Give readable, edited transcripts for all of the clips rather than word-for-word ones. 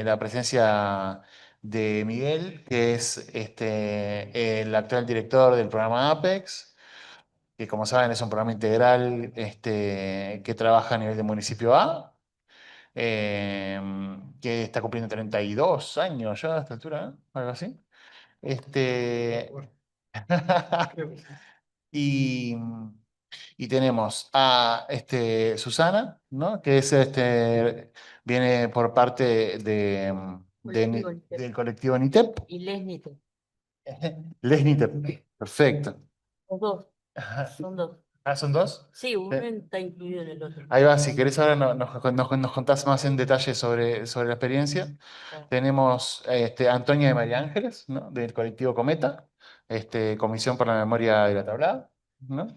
la presencia de Miguel, que es el actual director del programa Apex, que como saben es un programa integral que trabaja a nivel de municipio A, eh, que está cumpliendo 32 años ya a esta altura, ¿no? Algo así. Este, y, y tenemos a Susana, ¿no? Que es viene por parte del colectivo NITEP. Y Lesnite, Les NITEP, perfecto. los dos, Ajá. son dos. Ah, ¿son dos? Sí, uno está incluido en el otro. Ahí va, si querés ahora nos contás más en detalle sobre la experiencia. Ah, Tenemos a Antonia de María Ángeles, ¿no? Del colectivo Cometa, Comisión por la Memoria de la Tablada, ¿no?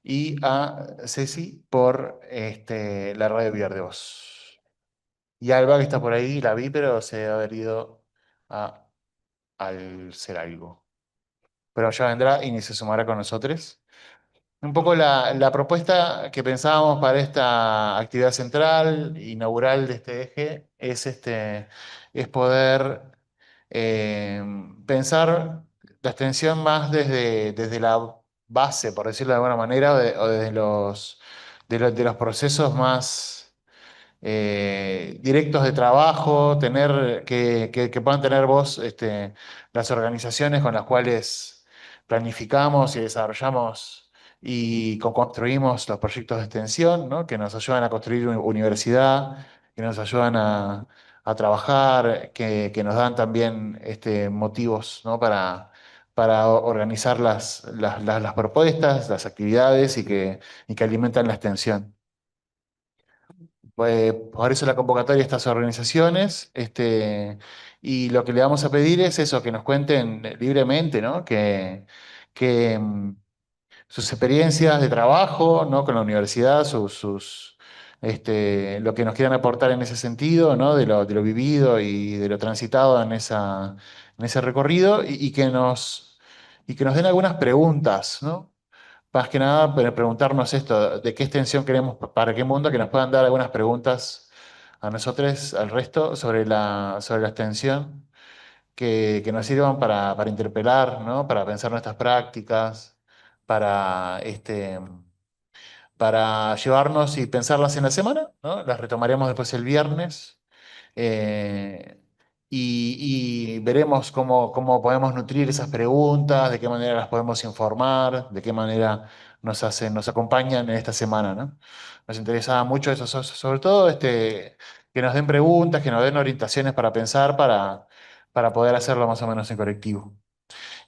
Y a Ceci por la radio Villar de Voz. Y Alba, que está por ahí, la vi, pero se debe haber ido a, al ser algo. Pero ya vendrá y ni se sumará con nosotros. Un poco la propuesta que pensábamos para esta actividad central, inaugural de este eje, es poder eh, pensar la extensión más desde la base, por decirlo de alguna manera, o desde de los procesos más directos de trabajo, que puedan tener voz las organizaciones con las cuales planificamos y desarrollamos y construimos los proyectos de extensión, ¿no? Que nos ayudan a construir universidad, que nos ayudan a trabajar, que nos dan también motivos, ¿no? Para organizar las propuestas, las actividades y que alimentan la extensión. Por eso la convocatoria a estas organizaciones, y lo que le vamos a pedir es eso, que nos cuenten libremente, ¿no? Que sus experiencias de trabajo, ¿no? Con la universidad, lo que nos quieran aportar en ese sentido, ¿no? De lo vivido y de lo transitado en ese recorrido, y que nos den algunas preguntas, ¿no? Más que nada, preguntarnos esto, de qué extensión queremos, para qué mundo, que nos puedan dar algunas preguntas a nosotros, al resto, sobre la extensión, que nos sirvan para interpelar, ¿no? Para pensar nuestras prácticas, para, para llevarnos y pensarlas en la semana, ¿no? Las retomaremos después el viernes. eh, y veremos cómo podemos nutrir esas preguntas, de qué manera las podemos informar, de qué manera nos acompañan en esta semana, ¿no? Nos interesaba mucho eso, sobre todo que nos den preguntas, que nos den orientaciones para pensar, para poder hacerlo más o menos en colectivo.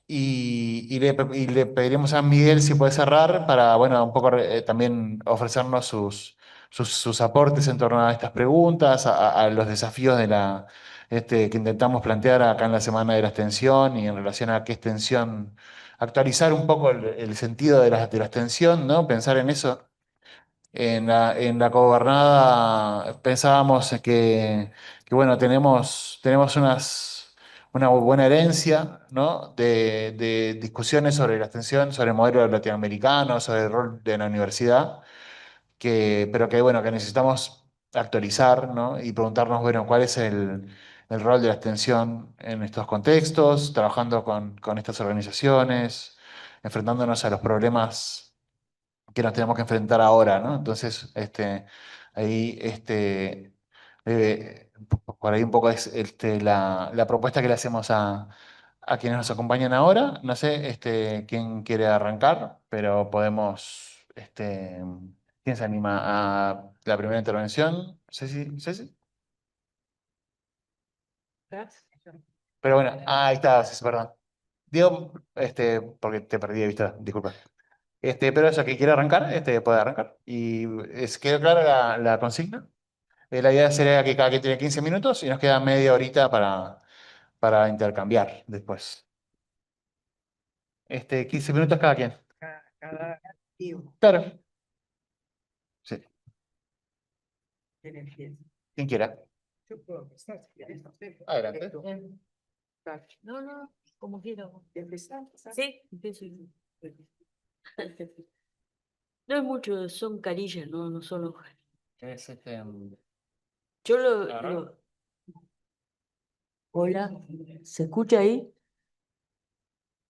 Y le pediremos a Miguel si puede cerrar para, bueno, un poco también ofrecernos sus aportes en torno a estas preguntas, a los desafíos que intentamos plantear acá en la Semana de la Extensión y en relación a qué extensión, actualizar un poco el sentido de la extensión, ¿no? Pensar en eso. En la cogobernada pensábamos bueno, tenemos una buena herencia, ¿no? De discusiones sobre la extensión, sobre el modelo latinoamericano, sobre el rol de la universidad, pero que, bueno, que necesitamos actualizar, ¿no? Y preguntarnos, bueno, cuál es el rol de la extensión en estos contextos, trabajando con estas organizaciones, enfrentándonos a los problemas que nos tenemos que enfrentar ahora, ¿no? Entonces, ahí, por ahí un poco es la propuesta que le hacemos a quienes nos acompañan ahora. No sé, quién quiere arrancar, pero podemos, ¿quién se anima a la primera intervención? Ceci, Ceci. Pero bueno, ahí está, Ceci, perdón. Digo, porque te perdí de vista, disculpa. Pero eso, que quiere arrancar, puede arrancar. Y quedó clara la consigna. La idea sería que cada quien tiene 15 minutos y nos queda media horita para intercambiar después. 15 minutos cada quien. Claro, sí, quien quiera. Adelante. no, no, como quiero. Sí, empiezo yo. No es mucho, son carillas, no, no son hojas. Es Yo ¿agarrar? Hola, ¿se escucha ahí?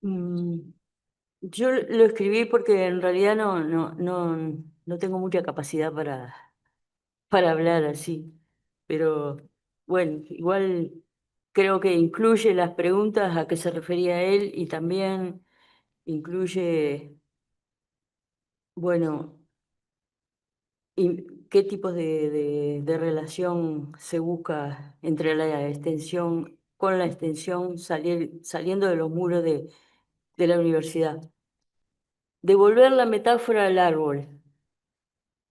Mm, yo lo escribí porque en realidad no tengo mucha capacidad para hablar así, pero bueno, igual creo que incluye las preguntas a que se refería él y también incluye, bueno, qué tipos de relación se busca entre la extensión, con la extensión saliendo de los muros de la universidad. Devolver la metáfora al árbol,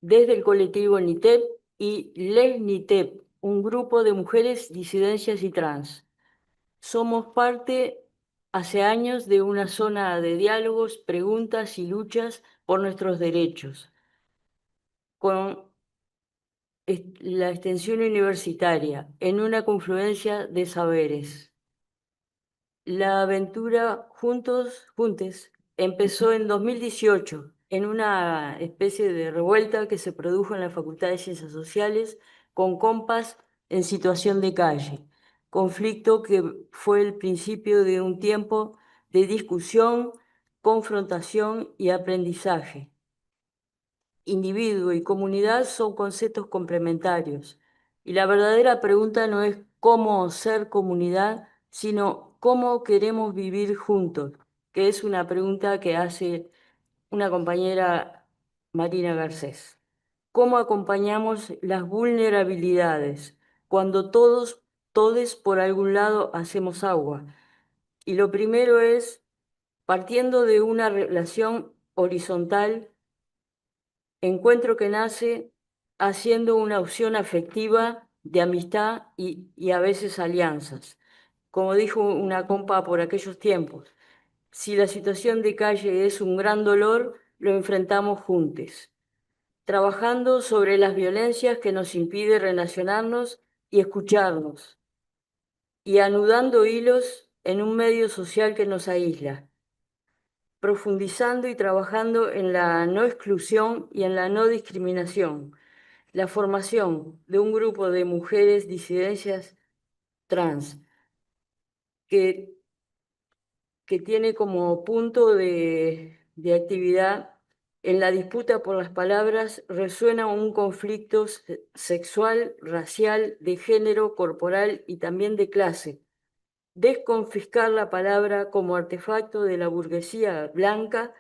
desde el colectivo NITEP y Les NITEP, un grupo de mujeres disidencias y trans. Somos parte hace años de una zona de diálogos, preguntas y luchas por nuestros derechos, con la extensión universitaria en una confluencia de saberes. La aventura Juntes empezó en 2018 en una especie de revuelta que se produjo en la Facultad de Ciencias Sociales con compas en situación de calle, conflicto que fue el principio de un tiempo de discusión, confrontación y aprendizaje. Individuo y comunidad son conceptos complementarios y la verdadera pregunta no es cómo ser comunidad, sino cómo queremos vivir juntos, que es una pregunta que hace una compañera, Marina Garcés. ¿Cómo acompañamos las vulnerabilidades cuando todos por algún lado hacemos agua? Y lo primero es, partiendo de una relación horizontal, encuentro que nace haciendo una opción afectiva de amistad y a veces alianzas. Como dijo una compa por aquellos tiempos, si la situación de calle es un gran dolor, lo enfrentamos juntos, trabajando sobre las violencias que nos impiden relacionarnos y escucharnos, y anudando hilos en un medio social que nos aísla, profundizando y trabajando en la no exclusión y en la no discriminación. La formación de un grupo de mujeres disidencias trans que, que tiene como punto de actividad en la disputa por las palabras resuena un conflicto sexual, racial, de género, corporal y también de clase. Desconfiscar la palabra como artefacto de la burguesía blanca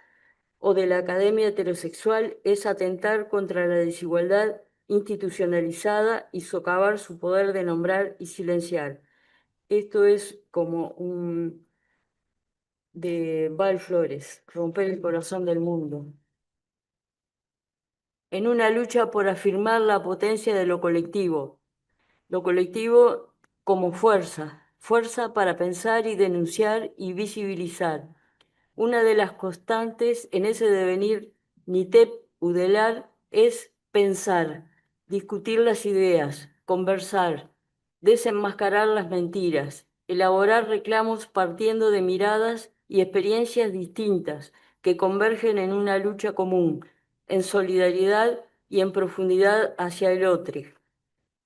o de la academia heterosexual es atentar contra la desigualdad institucionalizada y socavar su poder de nombrar y silenciar. Esto es como un de Val Flores, romper el corazón del mundo. En una lucha por afirmar la potencia de lo colectivo como fuerza, fuerza para pensar y denunciar y visibilizar. Una de las constantes en ese devenir NITEP-UDELAR es pensar, discutir las ideas, conversar, desenmascarar las mentiras, elaborar reclamos partiendo de miradas y experiencias distintas que convergen en una lucha común, en solidaridad y en profundidad hacia el otro.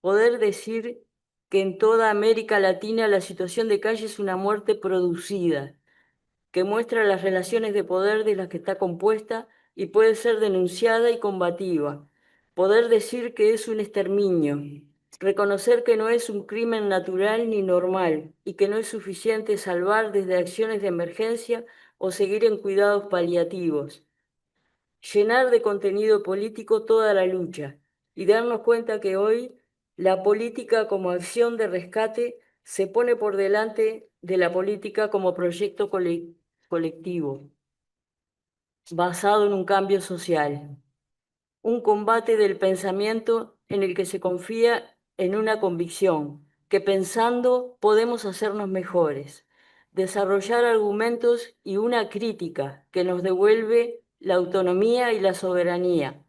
Poder decir que en toda América Latina la situación de calle es una muerte producida que muestra las relaciones de poder de las que está compuesta y puede ser denunciada y combativa. Poder decir que es un exterminio, reconocer que no es un crimen natural ni normal y que no es suficiente salvar desde acciones de emergencia o seguir en cuidados paliativos. Llenar de contenido político toda la lucha y darnos cuenta que hoy la política como acción de rescate se pone por delante de la política como proyecto colectivo, basado en un cambio social, un combate del pensamiento en el que se confía en una convicción, que pensando podemos hacernos mejores, desarrollar argumentos y una crítica que nos devuelve la autonomía y la soberanía.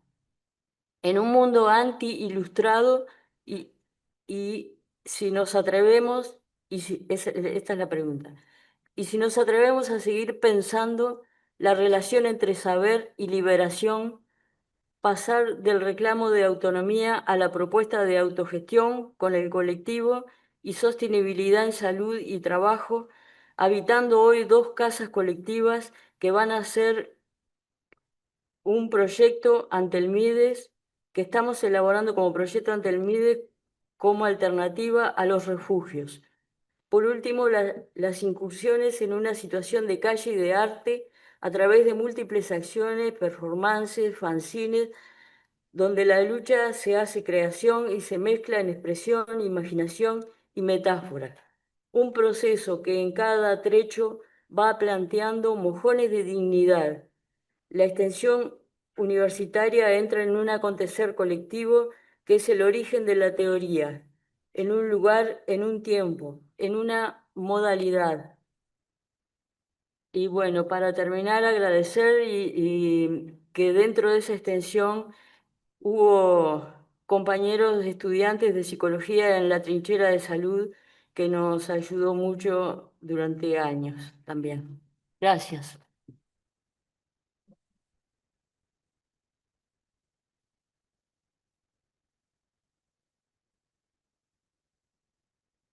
En un mundo anti-ilustrado y, y si nos atrevemos, esta es la pregunta, y si nos atrevemos a seguir pensando la relación entre saber y liberación, pasar del reclamo de autonomía a la propuesta de autogestión con el colectivo y sostenibilidad en salud y trabajo, habitando hoy dos casas colectivas que van a ser un proyecto ante el MIDES, que estamos elaborando como proyecto ante el MIDES como alternativa a los refugios. Por último, las incursiones en una situación de calle y de arte a través de múltiples acciones, performances, fanzines, donde la lucha se hace creación y se mezcla en expresión, imaginación y metáfora. Un proceso que en cada trecho va planteando mojones de dignidad. La extensión universitaria entra en un acontecer colectivo que es el origen de la teoría, en un lugar, en un tiempo, en una modalidad. Y bueno, para terminar, agradecer y que dentro de esa extensión hubo compañeros estudiantes de psicología en la trinchera de salud que nos ayudó mucho durante años también. Gracias.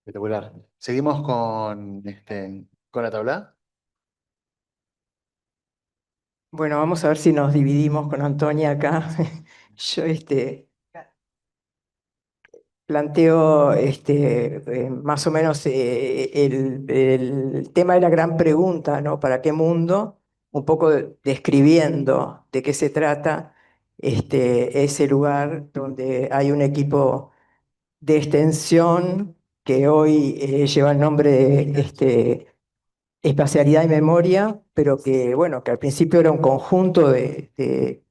Espectacular. Seguimos con la tabla. Bueno, vamos a ver si nos dividimos con Antonia acá. Yo planteo más o menos el tema de la gran pregunta, ¿no? ¿Para qué mundo? Un poco describiendo de qué se trata ese lugar donde hay un equipo de extensión que hoy lleva el nombre de espacialidad y memoria, pero que, bueno, que al principio era un conjunto de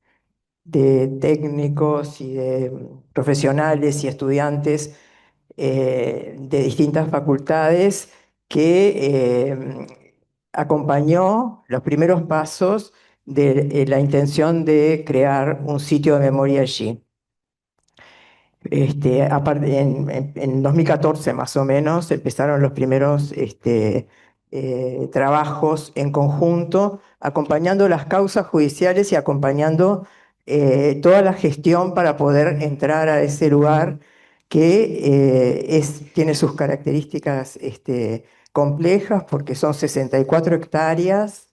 técnicos y de profesionales y estudiantes de distintas facultades que acompañó los primeros pasos de la intención de crear un sitio de memoria allí. Aparte, en 2014 más o menos empezaron los primeros trabajos en conjunto, acompañando las causas judiciales y acompañando toda la gestión para poder entrar a ese lugar que tiene sus características complejas porque son 64 hectáreas.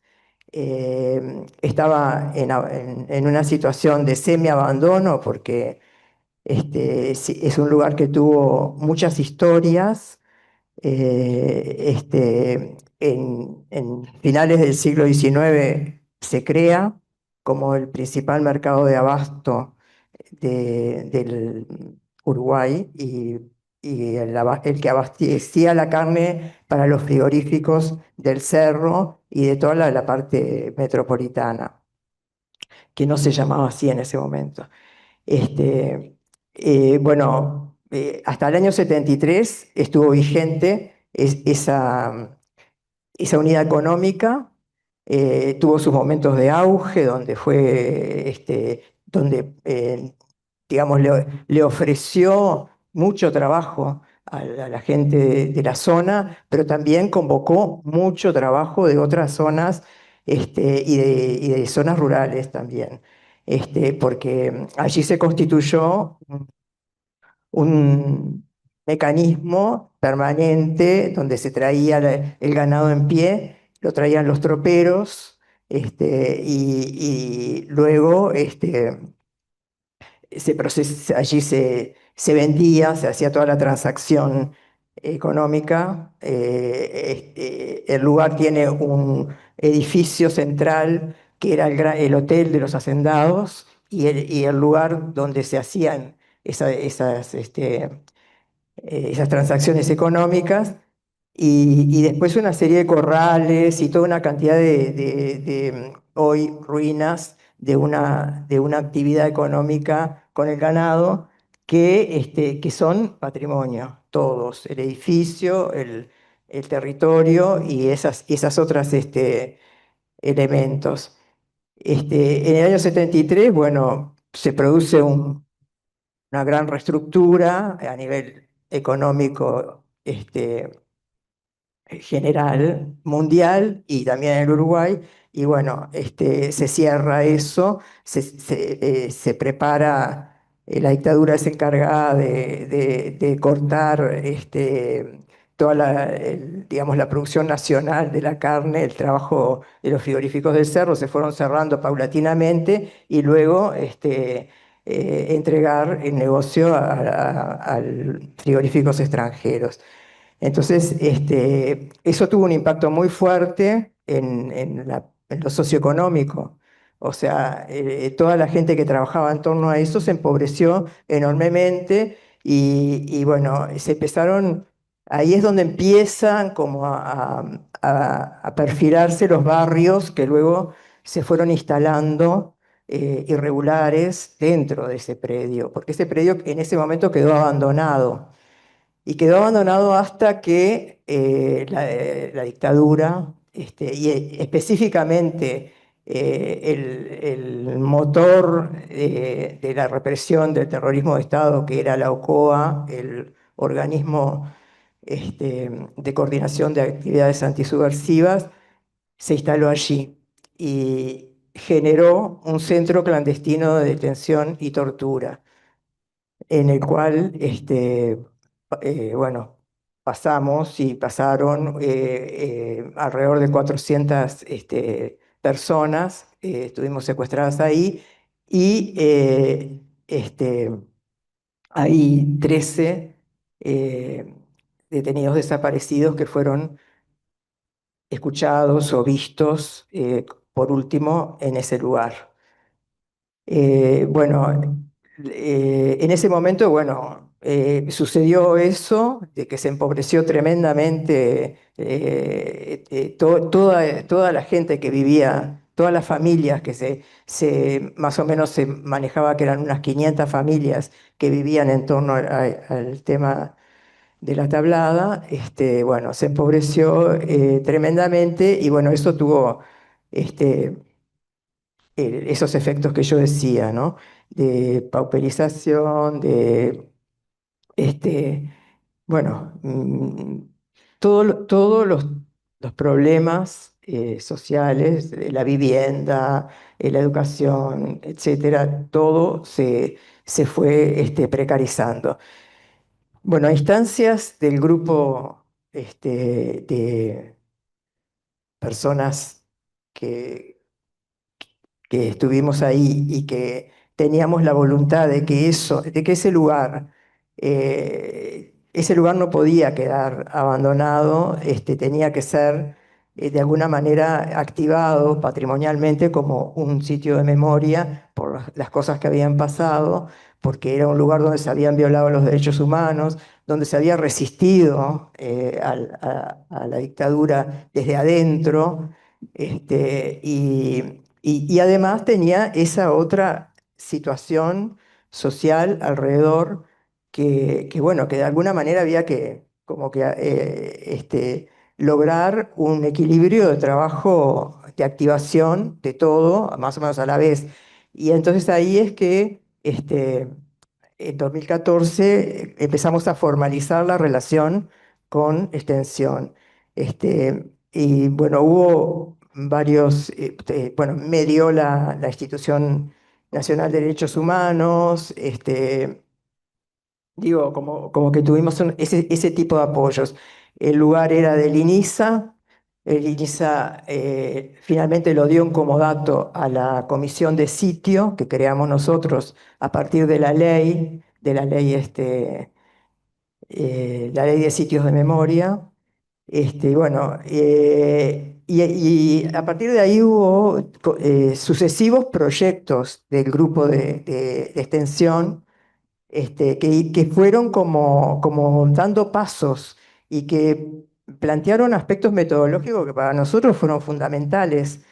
Estaba en una situación de semi-abandono porque sí, es un lugar que tuvo muchas historias. En finales del siglo XIX se crea como el principal mercado de abasto del Uruguay y el que abastecía la carne para los frigoríficos del Cerro y de toda la parte metropolitana, que no se llamaba así en ese momento. Bueno, hasta el año 73 estuvo vigente esa unidad económica, tuvo sus momentos de auge donde digamos, le ofreció mucho trabajo a la gente de la zona, pero también convocó mucho trabajo de otras zonas y de zonas rurales también, porque allí se constituyó un mecanismo permanente donde se traía el ganado en pie, lo traían los troperos, y luego allí se vendía, se hacía toda la transacción económica. El lugar tiene un edificio central que era el hotel de los hacendados y el lugar donde se hacían esas transacciones económicas y después una serie de corrales y toda una cantidad de hoy ruinas de una actividad económica con el ganado que son patrimonio, todos, el edificio, el territorio y esas otras elementos. En el año 73, bueno, se produce una gran reestructura a nivel económico general, mundial y también en el Uruguay. Y bueno, se cierra eso, se prepara. la dictadura es encargada de cortar toda digamos, la producción nacional de la carne, el trabajo de los frigoríficos del cerro se fueron cerrando paulatinamente y luego entregar el negocio a frigoríficos extranjeros. Entonces, eso tuvo un impacto muy fuerte en lo socioeconómico. O sea, toda la gente que trabajaba en torno a eso se empobreció enormemente y bueno, se empezaron, ahí es donde empiezan como a perfilarse los barrios que luego se fueron instalando irregulares dentro de ese predio, porque ese predio en ese momento quedó abandonado. Y quedó abandonado hasta que la dictadura, y específicamente el motor de la represión del terrorismo de Estado, que era la OCOA, el organismo de coordinación de actividades antisubversivas, se instaló allí y generó un centro clandestino de detención y tortura en el cual, bueno, pasamos y pasaron alrededor de 400 personas, estuvimos secuestradas ahí y hay 13 eh, detenidos desaparecidos que fueron escuchados o vistos por último en ese lugar. Bueno, en ese momento, bueno, sucedió eso, de que se empobreció tremendamente toda la gente que vivía, todas las familias que más o menos se manejaba que eran unas 500 familias que vivían en torno al tema de la tablada, bueno, se empobreció tremendamente y bueno, eso tuvo este, esos efectos que yo decía, ¿no? De pauperización, este, bueno, todos los problemas sociales, de la vivienda, la educación, etcétera, todo se fue precarizando. Bueno, a instancias del grupo de personas que que estuvimos ahí y que teníamos la voluntad de que de que ese lugar no podía quedar abandonado, tenía que ser de alguna manera activado patrimonialmente como un sitio de memoria por las cosas que habían pasado, porque era un lugar donde se habían violado los derechos humanos, donde se había resistido a la dictadura desde adentro. Y además tenía esa otra situación social alrededor bueno, que de alguna manera había que como que lograr un equilibrio de trabajo, de activación de todo, más o menos a la vez. Y entonces ahí es que en 2014 empezamos a formalizar la relación con Extensión. Y bueno, hubo varios, bueno, me dio la Institución Nacional de Derechos Humanos, digo, como que tuvimos ese tipo de apoyos. El lugar era del INISA, el INISA finalmente lo dio en comodato a la comisión de sitio que creamos nosotros a partir de la ley de sitios de memoria. Bueno, y a partir de ahí hubo sucesivos proyectos del grupo de extensión que fueron como dando pasos y que plantearon aspectos metodológicos que para nosotros fueron fundamentales.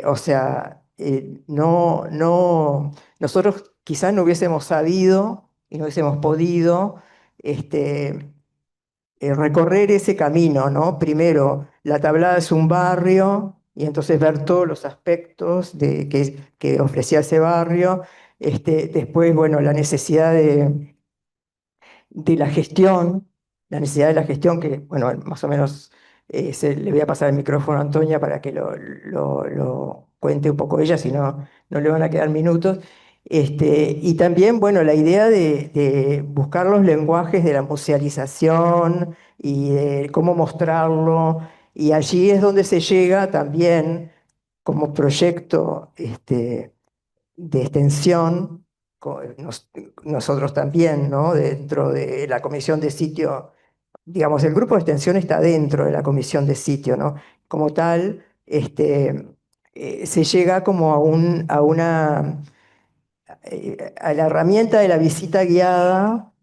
O sea, nosotros quizás no hubiésemos sabido y no hubiésemos podido recorrer ese camino, ¿no? Primero, La Tablada es un barrio, y entonces ver todos los aspectos que ofrecía ese barrio. Después, bueno, la necesidad de la necesidad de la gestión, que, bueno, más o menos le voy a pasar el micrófono a Antonia para que lo cuente un poco ella, si no, no le van a quedar minutos. Y también, bueno, la idea de buscar los lenguajes de la musealización y de cómo mostrarlo, y allí es donde se llega también como proyecto de extensión, nosotros también, ¿no? Dentro de la comisión de sitio, digamos, el grupo de extensión está dentro de la comisión de sitio, ¿no? Como tal, se llega como a una a la herramienta de la visita guiada,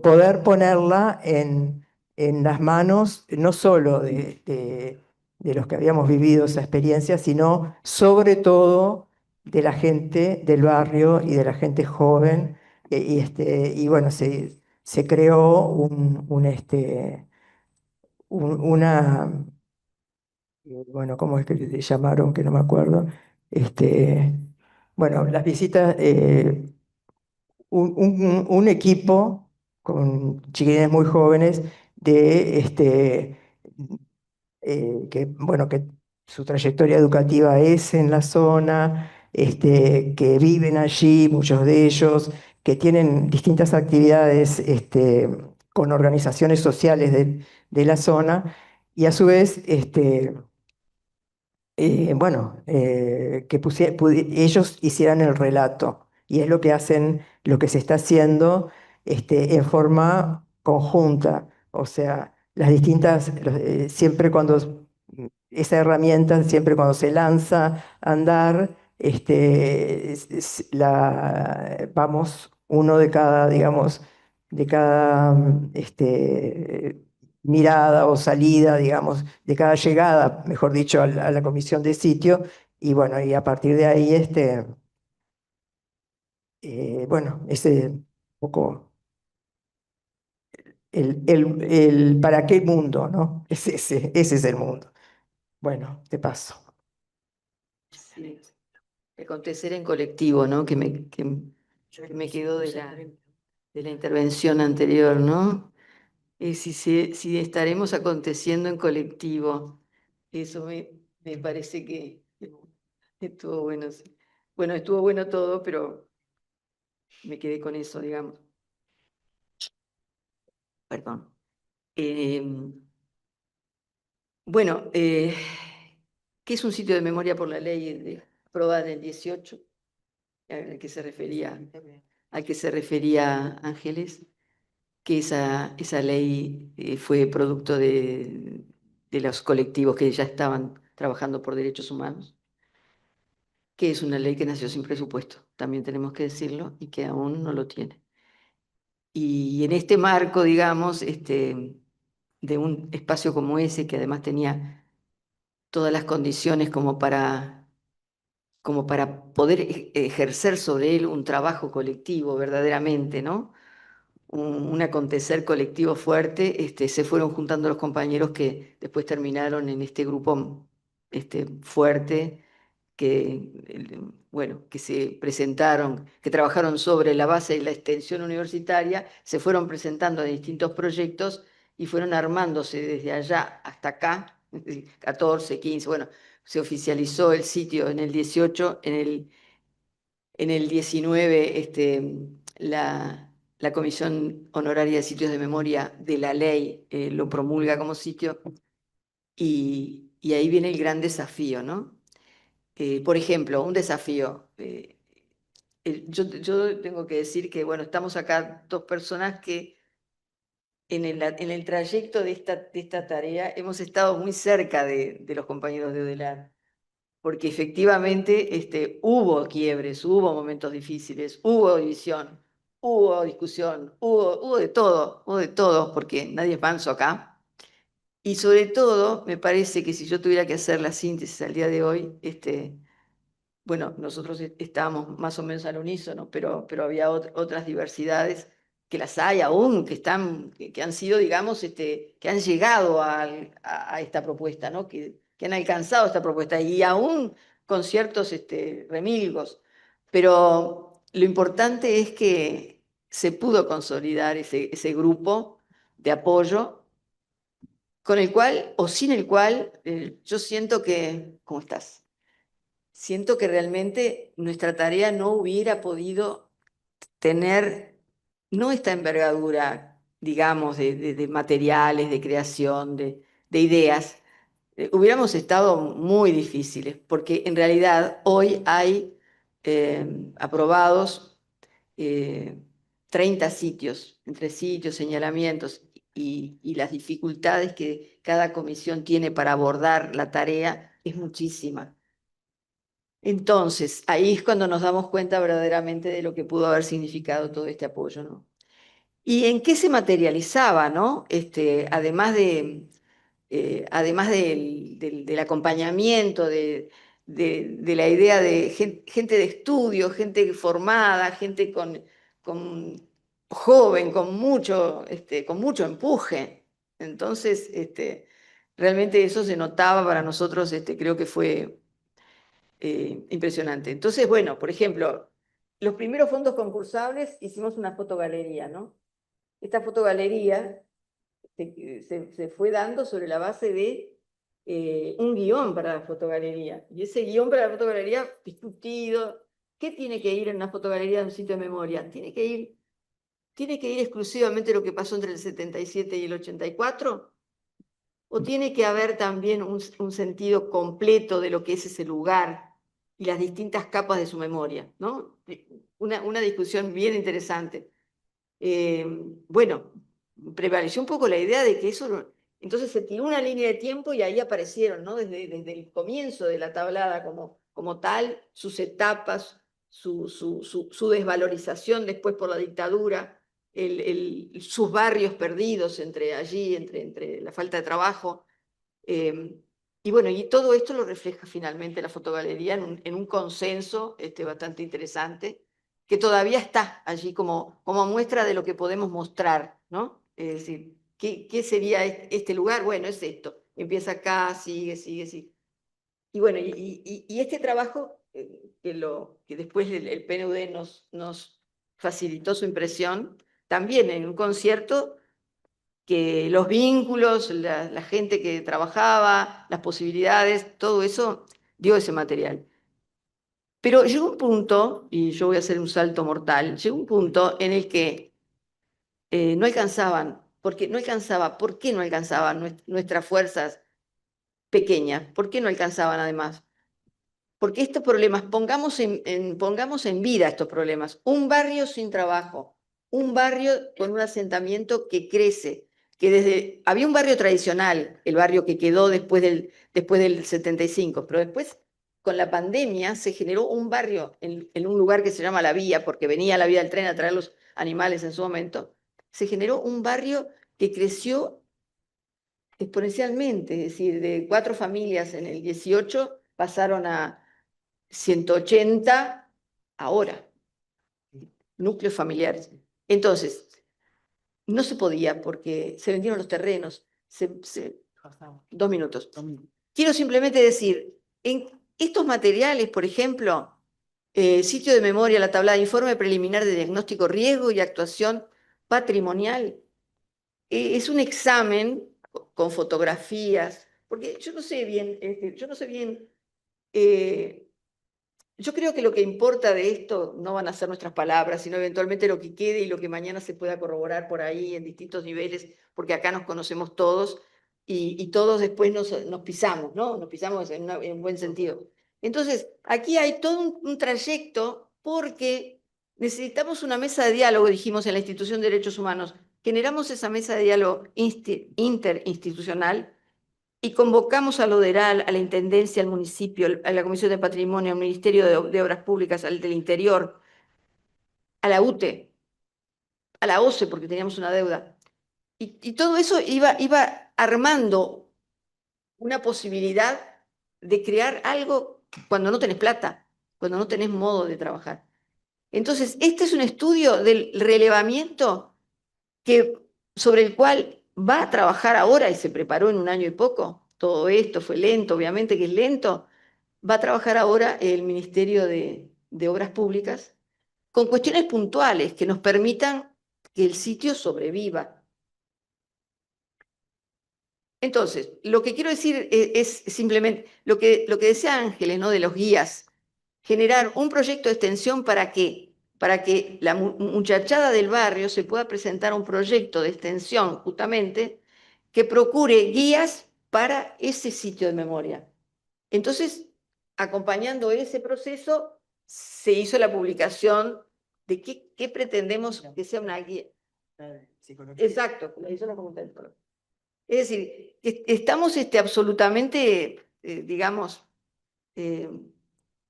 poder ponerla en las manos no solo de los que habíamos vivido esa experiencia, sino sobre todo de la gente del barrio y de la gente joven. Y bueno, se creó una, bueno, ¿cómo es que le llamaron? Que no me acuerdo. Este, bueno, las visitas, un equipo con chiquilines muy jóvenes bueno, que su trayectoria educativa es en la zona, que viven allí, muchos de ellos, que tienen distintas actividades con organizaciones sociales de la zona, y a su vez, bueno, que ellos hicieran el relato. Y es lo que hacen, lo que se está haciendo en forma conjunta. O sea, siempre cuando esa herramienta, siempre cuando se lanza a andar, vamos uno de cada, digamos, de cada mirada o salida, digamos, de cada llegada, mejor dicho, a la comisión de sitio, y bueno, y a partir de ahí, bueno, ese un poco el para qué mundo, ¿no? Ese es el mundo. Bueno, te paso. Sí, acontecer en colectivo, ¿no? Que me quedó de la intervención anterior, ¿no? Si estaremos aconteciendo en colectivo, eso me parece que estuvo bueno, sí. Bueno, estuvo bueno todo, pero me quedé con eso, digamos. Perdón. Bueno, ¿qué es un sitio de memoria por la ley aprobada en el 18? Al que se refería Ángeles, que esa ley fue producto de los colectivos que ya estaban trabajando por derechos humanos, que es una ley que nació sin presupuesto, también tenemos que decirlo, y que aún no lo tiene. Y en este marco, digamos, de un espacio como ese, que además tenía todas las condiciones como para poder ejercer sobre él un trabajo colectivo verdaderamente, ¿no? Un acontecer colectivo fuerte, se fueron juntando los compañeros que después terminaron en este grupo fuerte, bueno, que se presentaron, que trabajaron sobre la base de la extensión universitaria, se fueron presentando en distintos proyectos y fueron armándose desde allá hasta acá, 14, 15, bueno, se oficializó el sitio en el 18, en el 19, la Comisión Honoraria de Sitios de Memoria de la Ley lo promulga como sitio, y ahí viene el gran desafío, ¿no? Por ejemplo, un desafío. Yo tengo que decir que, bueno, estamos acá dos personas que en el trayecto de esta tarea hemos estado muy cerca de los compañeros de UDELAR, porque efectivamente hubo quiebres, hubo momentos difíciles, hubo división, hubo discusión, hubo de todo, porque nadie es manso acá. Y sobre todo, me parece que si yo tuviera que hacer la síntesis al día de hoy, bueno, nosotros estábamos más o menos al unísono, pero había otras diversidades que las hay aún, que han sido, digamos, que han llegado a esta propuesta, ¿no? Que han alcanzado esta propuesta, y aún con ciertos remilgos. Pero lo importante es que se pudo consolidar ese grupo de apoyo, con el cual o sin el cual, yo siento que... ¿Cómo estás? siento que realmente nuestra tarea no hubiera podido tener, no esta envergadura, digamos, de materiales, de creación, de ideas. Hubiéramos estado muy difíciles, porque en realidad hoy hay aprobados eh, 30 sitios, entre sitios, señalamientos y las dificultades que cada comisión tiene para abordar la tarea es muchísima. Entonces, ahí es cuando nos damos cuenta verdaderamente de lo que pudo haber significado todo este apoyo, ¿no? ¿Y en qué se materializaba, no? Además del acompañamiento, de la idea de gente de estudio, gente formada, gente con joven, con mucho empuje. Entonces, realmente eso se notaba para nosotros, creo que fue impresionante. Entonces, bueno, por ejemplo, los primeros fondos concursables hicimos una fotogalería, ¿no? Esta fotogalería se fue dando sobre la base de un guión para la fotogalería. Y ese guión para la fotogalería discutido, ¿qué tiene que ir en una fotogalería de un sitio de memoria? Tiene que ir exclusivamente lo que pasó entre el 77 y el 84? ¿O tiene que haber también un sentido completo de lo que es ese lugar y las distintas capas de su memoria, ¿no? Una discusión bien interesante. Eh, bueno, prevaleció un poco la idea de que entonces se tiró una línea de tiempo y ahí aparecieron, ¿no? Desde el comienzo de la tablada como tal, sus etapas, su desvalorización después por la dictadura, sus barrios perdidos entre la falta de trabajo. Y bueno, y todo esto lo refleja finalmente la fotogalería en un consenso bastante interesante, que todavía está allí como muestra de lo que podemos mostrar, ¿no? Es decir, ¿qué sería este lugar? Bueno, es esto. Empieza acá, sigue, sigue, sigue. Y bueno, y este trabajo, que después el PNUD nos facilitó su impresión, también en un concierto que los vínculos, la gente que trabajaba, las posibilidades, todo eso dio ese material. Pero llegó un punto, y yo voy a hacer un salto mortal, llegó un punto en el que no alcanzaban, porque no alcanzaba, ¿por qué no alcanzaban nuestras fuerzas pequeñas? ¿Por qué no alcanzaban además? Porque estos problemas, pongamos en vida estos problemas. Un barrio sin trabajo, un barrio con un asentamiento que crece, había un barrio tradicional, el barrio que quedó después del 75, pero después con la pandemia se generó un barrio en un lugar que se llama La Vía, porque venía la vía del tren a traer los animales en su momento, se generó un barrio que creció exponencialmente, es decir, de 4 familias en el 18 pasaron a 180 ahora, núcleos familiares. Entonces, no se podía porque se vendieron los terrenos. 2 minutos. Quiero simplemente decir, en estos materiales, por ejemplo, sitio de memoria, la tabla de informe preliminar de diagnóstico riesgo y actuación patrimonial, es un examen con fotografías, porque yo no sé bien, eh, yo creo que lo que importa de esto no van a ser nuestras palabras, sino eventualmente lo que quede y lo que mañana se pueda corroborar por ahí en distintos niveles, porque acá nos conocemos todos y todos después nos pisamos, ¿no? Nos pisamos en un buen sentido. Entonces, aquí hay todo un trayecto porque necesitamos una mesa de diálogo, dijimos en la Institución de Derechos Humanos. Generamos esa mesa de diálogo interinstitucional y convocamos al ODERAL, a la Intendencia, al municipio, a la Comisión de Patrimonio, al Ministerio de Obras Públicas, al del Interior, a la UTE, a la OCE, porque teníamos una deuda. Y todo eso iba armando una posibilidad de crear algo cuando no tenés plata, cuando no tenés modo de trabajar. Entonces, este es un estudio del relevamiento sobre el cual va a trabajar ahora y se preparó en un año y poco. Todo esto fue lento, obviamente que es lento. Va a trabajar ahora el Ministerio de Obras Públicas con cuestiones puntuales que nos permitan que el sitio sobreviva. Entonces, lo que quiero decir es simplemente lo que decía Ángeles, ¿no? De los guías, generar un proyecto de extensión para que la muchachada del barrio se pueda presentar un proyecto de extensión justamente que procure guías para ese sitio de memoria. Entonces, acompañando ese proceso, se hizo la publicación de qué pretendemos que sea una guía. Exacto, la hizo la Facultad de Psicología. Es decir, estamos absolutamente, digamos, en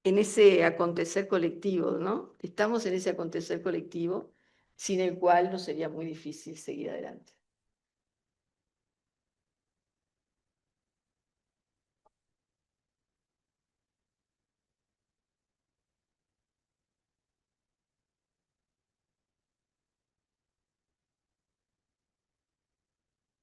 ese acontecer colectivo, ¿no? Estamos en ese acontecer colectivo, sin el cual nos sería muy difícil seguir adelante.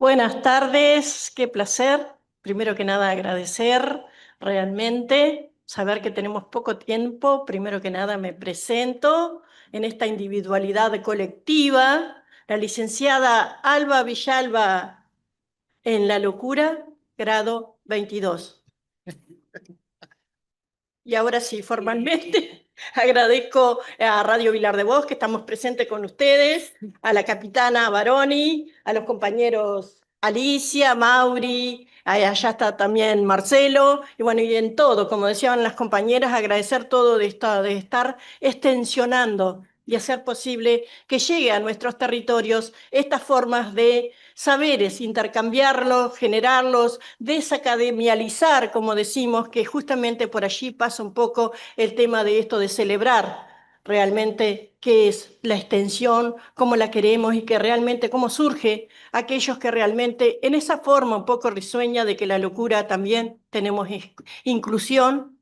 Buenas tardes, qué placer. Primero que nada agradecer realmente, saber que tenemos poco tiempo. Primero que nada me presento en esta individualidad colectiva, la licenciada Alba Villalba en La Locura, grado 22. Y ahora sí, formalmente, agradezco a Radio Vilar de Voz que estamos presentes con ustedes, a la capitana Baroni, a los compañeros Alicia, Mauri, allá está también Marcelo, y bueno, y en todo, como decían las compañeras, agradecer todo de estar extensionando y hacer posible que llegue a nuestros territorios estas formas de saberes, intercambiarlos, generarlos, desacademializar, como decimos, que justamente por allí pasa un poco el tema de esto de celebrar realmente qué es la extensión, cómo la queremos y que realmente cómo surge aquellos que realmente en esa forma un poco risueña de que la locura también tenemos inclusión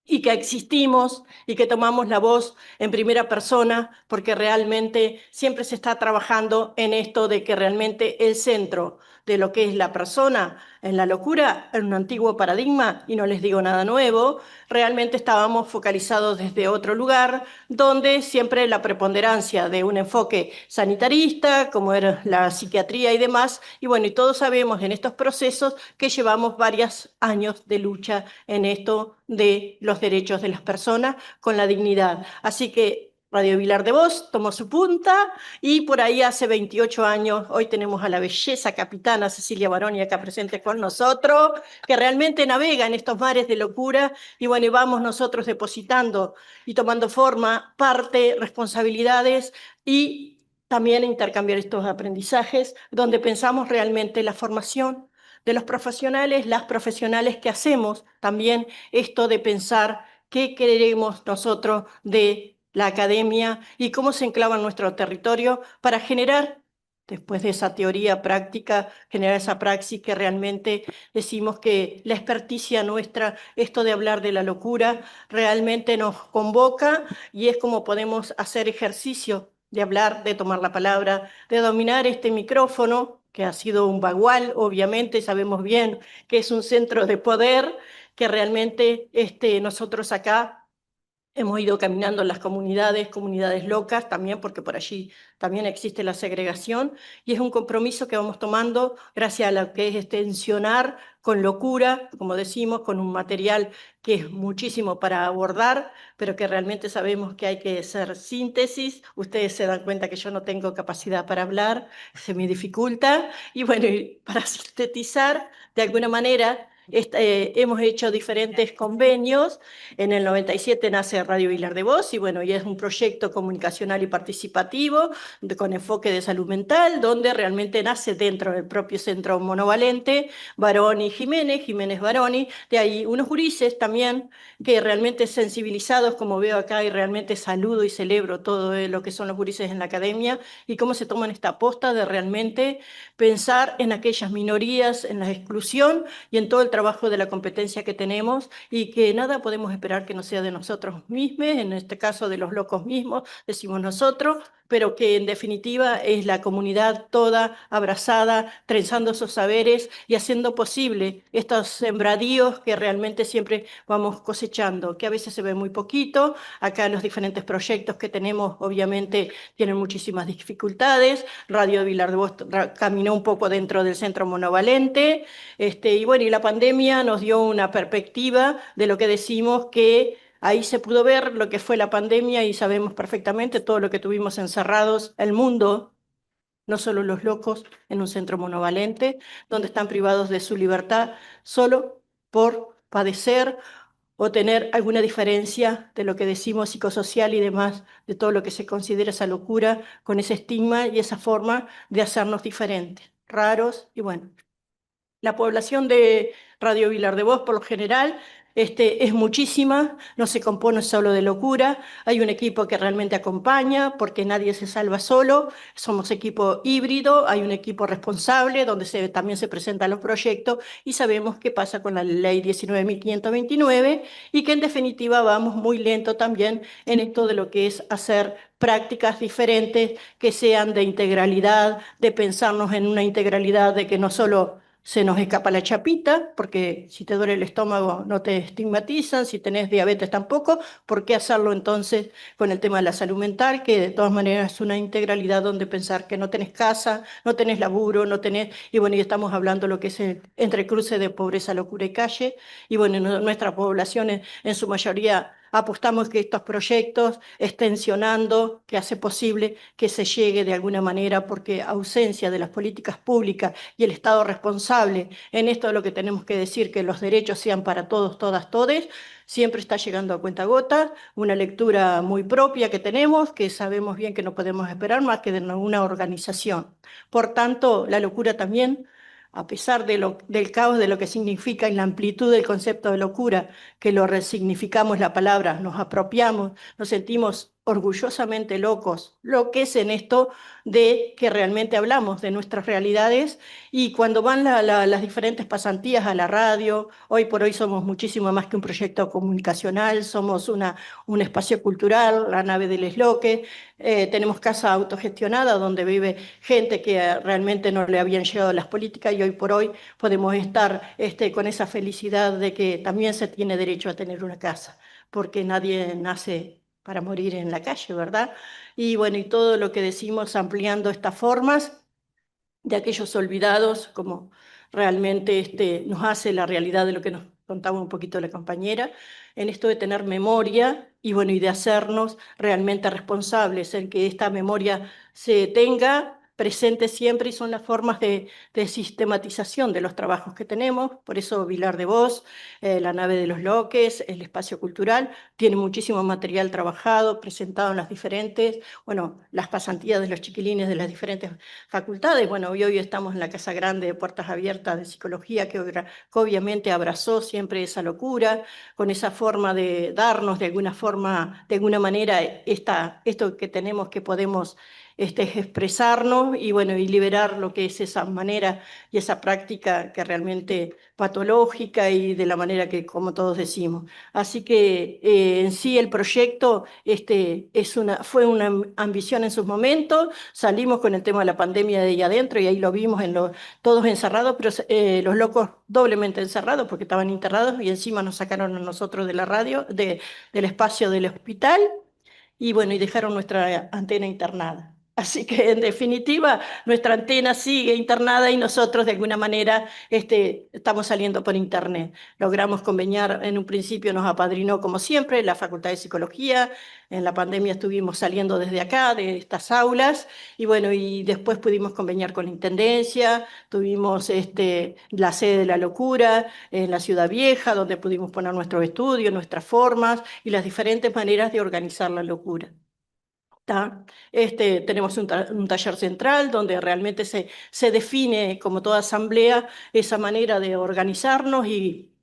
y que existimos y que tomamos la voz en primera persona, porque realmente siempre se está trabajando en esto de que realmente el centro de lo que es la persona en la locura, en un antiguo paradigma, y no les digo nada nuevo, realmente estábamos focalizados desde otro lugar, donde siempre la preponderancia de un enfoque sanitarista, como era la psiquiatría y demás, y bueno, y todos sabemos en estos procesos que llevamos varios años de lucha en esto de los derechos de las personas con la dignidad. Así que Radio Vilar de Voz tomó su punta y por ahí hace 28 años, hoy tenemos a la belleza capitana Cecilia Baroni acá presente con nosotros, que realmente navega en estos mares de locura y bueno, y vamos nosotros depositando y tomando forma, parte, responsabilidades y también intercambiar estos aprendizajes donde pensamos realmente la formación de los profesionales, las profesionales que hacemos también esto de pensar qué queremos nosotros de la academia y cómo se enclava en nuestro territorio para generar, después de esa teoría práctica, generar esa praxis que realmente decimos que la experticia nuestra, esto de hablar de la locura, realmente nos convoca y es como podemos hacer ejercicio de hablar, de tomar la palabra, de dominar este micrófono, que ha sido un bagual, obviamente, sabemos bien que es un centro de poder, que realmente nosotros acá hemos ido caminando en las comunidades locas también, porque por allí también existe la segregación, y es un compromiso que vamos tomando gracias a lo que es extensionar con locura, como decimos, con un material que es muchísimo para abordar, pero que realmente sabemos que hay que hacer síntesis. Ustedes se dan cuenta que yo no tengo capacidad para hablar, se me dificulta, y bueno, y para sintetizar, de alguna manera, hemos hecho diferentes convenios. En el 97 nace Radio Vilar de Voz y bueno, y es un proyecto comunicacional y participativo con enfoque de salud mental, donde realmente nace dentro del propio centro monovalente, Baroni Jiménez, Jiménez Baroni, de ahí unos gurises también que realmente sensibilizados, como veo acá, y realmente saludo y celebro todo lo que son los gurises en la academia y cómo se toman esta aposta de realmente pensar en aquellas minorías, en la exclusión y en todo el trabajo de la competencia que tenemos y que nada podemos esperar que no sea de nosotros mismos, en este caso de los locos mismos, decimos nosotros, pero que en definitiva es la comunidad toda abrazada, trenzando esos saberes y haciendo posible estos sembradíos que realmente siempre vamos cosechando, que a veces se ve muy poquito. Acá los diferentes proyectos que tenemos obviamente tienen muchísimas dificultades. Radio Vilar de Vos caminó un poco dentro del centro monovalente, y bueno, y la pandemia nos dio una perspectiva de lo que decimos que ahí se pudo ver lo que fue la pandemia y sabemos perfectamente todo lo que tuvimos encerrados, el mundo, no solo los locos, en un centro monovalente, donde están privados de su libertad solo por padecer o tener alguna diferencia de lo que decimos psicosocial y demás, de todo lo que se considera esa locura, con ese estigma y esa forma de hacernos diferentes, raros y bueno. La población de Radio Vilar de Vos, por lo general, es muchísima, no se compone solo de locura, hay un equipo que realmente acompaña, porque nadie se salva solo, somos equipo híbrido, hay un equipo responsable, donde también se presentan los proyectos, y sabemos qué pasa con la ley 19.529, y que en definitiva vamos muy lento también en esto de lo que es hacer prácticas diferentes, que sean de integralidad, de pensarnos en una integralidad de que no solo se nos escapa la chapita, porque si te duele el estómago no te estigmatizan, si tenés diabetes tampoco, ¿por qué hacerlo entonces con el tema de la salud mental? Que de todas maneras es una integralidad donde pensar que no tenés casa, no tenés laburo, no tenés, y bueno, y estamos hablando lo que es el entrecruce de pobreza, locura y calle, y bueno, nuestra población en su mayoría apostamos que estos proyectos extensionando, que hace posible que se llegue de alguna manera, porque ausencia de las políticas públicas y el Estado responsable en esto de lo que tenemos que decir, que los derechos sean para todos, todas, todes, siempre está llegando a cuentagotas, una lectura muy propia que tenemos, que sabemos bien que no podemos esperar más que de una organización. Por tanto, la locura también, a pesar del caos de lo que significa y la amplitud del concepto de locura, que lo resignificamos la palabra, nos apropiamos, nos sentimos orgullosamente locos, lo que es en esto de que realmente hablamos de nuestras realidades, y cuando van las diferentes pasantías a la radio, hoy por hoy somos muchísimo más que un proyecto comunicacional, somos un espacio cultural, la nave del Esloque, tenemos casa autogestionada donde vive gente que realmente no le habían llegado las políticas, y hoy por hoy podemos estar con esa felicidad de que también se tiene derecho a tener una casa, porque nadie nace para morir en la calle, ¿verdad? Y bueno, y todo lo que decimos ampliando estas formas de aquellos olvidados, como realmente nos hace la realidad de lo que nos contaba un poquito la compañera, en esto de tener memoria y bueno, y de hacernos realmente responsables, en que esta memoria se tenga presente siempre, y son las formas de sistematización de los trabajos que tenemos. Por eso Vilar de Vos, la nave de los Loques, el espacio cultural, tiene muchísimo material trabajado, presentado en las diferentes, bueno, las pasantías de los chiquilines de las diferentes facultades. Bueno, hoy estamos en la Casa Grande de Puertas Abiertas de Psicología, que obviamente abrazó siempre esa locura, con esa forma de darnos de alguna forma, de alguna manera, esto que tenemos, que podemos expresarnos y bueno, y liberar lo que es esa manera y esa práctica que realmente patológica y de la manera que, como todos decimos. Así que en sí el proyecto fue una ambición en sus momentos. Salimos con el tema de la pandemia de ahí adentro y ahí lo vimos todos encerrados, pero los locos doblemente encerrados porque estaban internados, y encima nos sacaron a nosotros de la radio, del espacio del hospital, y bueno, y dejaron nuestra antena internada. Así que en definitiva, nuestra antena sigue internada y nosotros de alguna manera estamos saliendo por internet. Logramos conveniar, en un principio nos apadrinó como siempre la Facultad de Psicología, en la pandemia estuvimos saliendo desde acá, de estas aulas, y bueno, y después pudimos conveniar con la Intendencia, tuvimos la sede de la locura en la Ciudad Vieja, donde pudimos poner nuestros estudios, nuestras formas y las diferentes maneras de organizar la locura. Tenemos un taller central donde realmente se define, como toda asamblea, esa manera de organizarnos y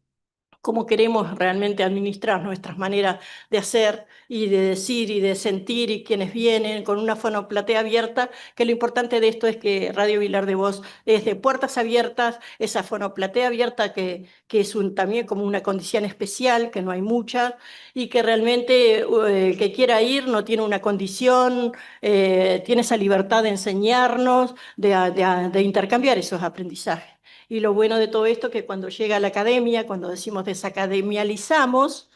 cómo queremos realmente administrar nuestras maneras de hacer y de decir y de sentir y quienes vienen con una fonoplatea abierta, que lo importante de esto es que Radio Vilar de Voz es de puertas abiertas, esa fonoplatea abierta que es también como una condición especial, que no hay muchas, y que realmente el que quiera ir no tiene una condición, tiene esa libertad de enseñarnos, de intercambiar esos aprendizajes. Y lo bueno de todo esto es que cuando llega a la academia, cuando decimos desacademializamos,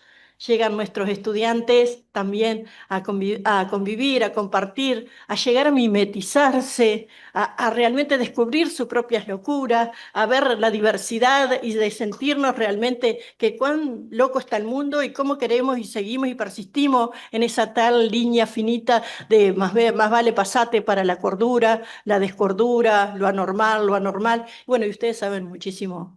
llegan nuestros estudiantes también a convivir, a compartir, a llegar a mimetizarse, a realmente descubrir sus propias locuras, a ver la diversidad y de sentirnos realmente que cuán loco está el mundo y cómo queremos y seguimos y persistimos en esa tal línea finita de más vale pasate para la cordura, la descordura, lo anormal, lo anormal. Bueno, y ustedes saben muchísimo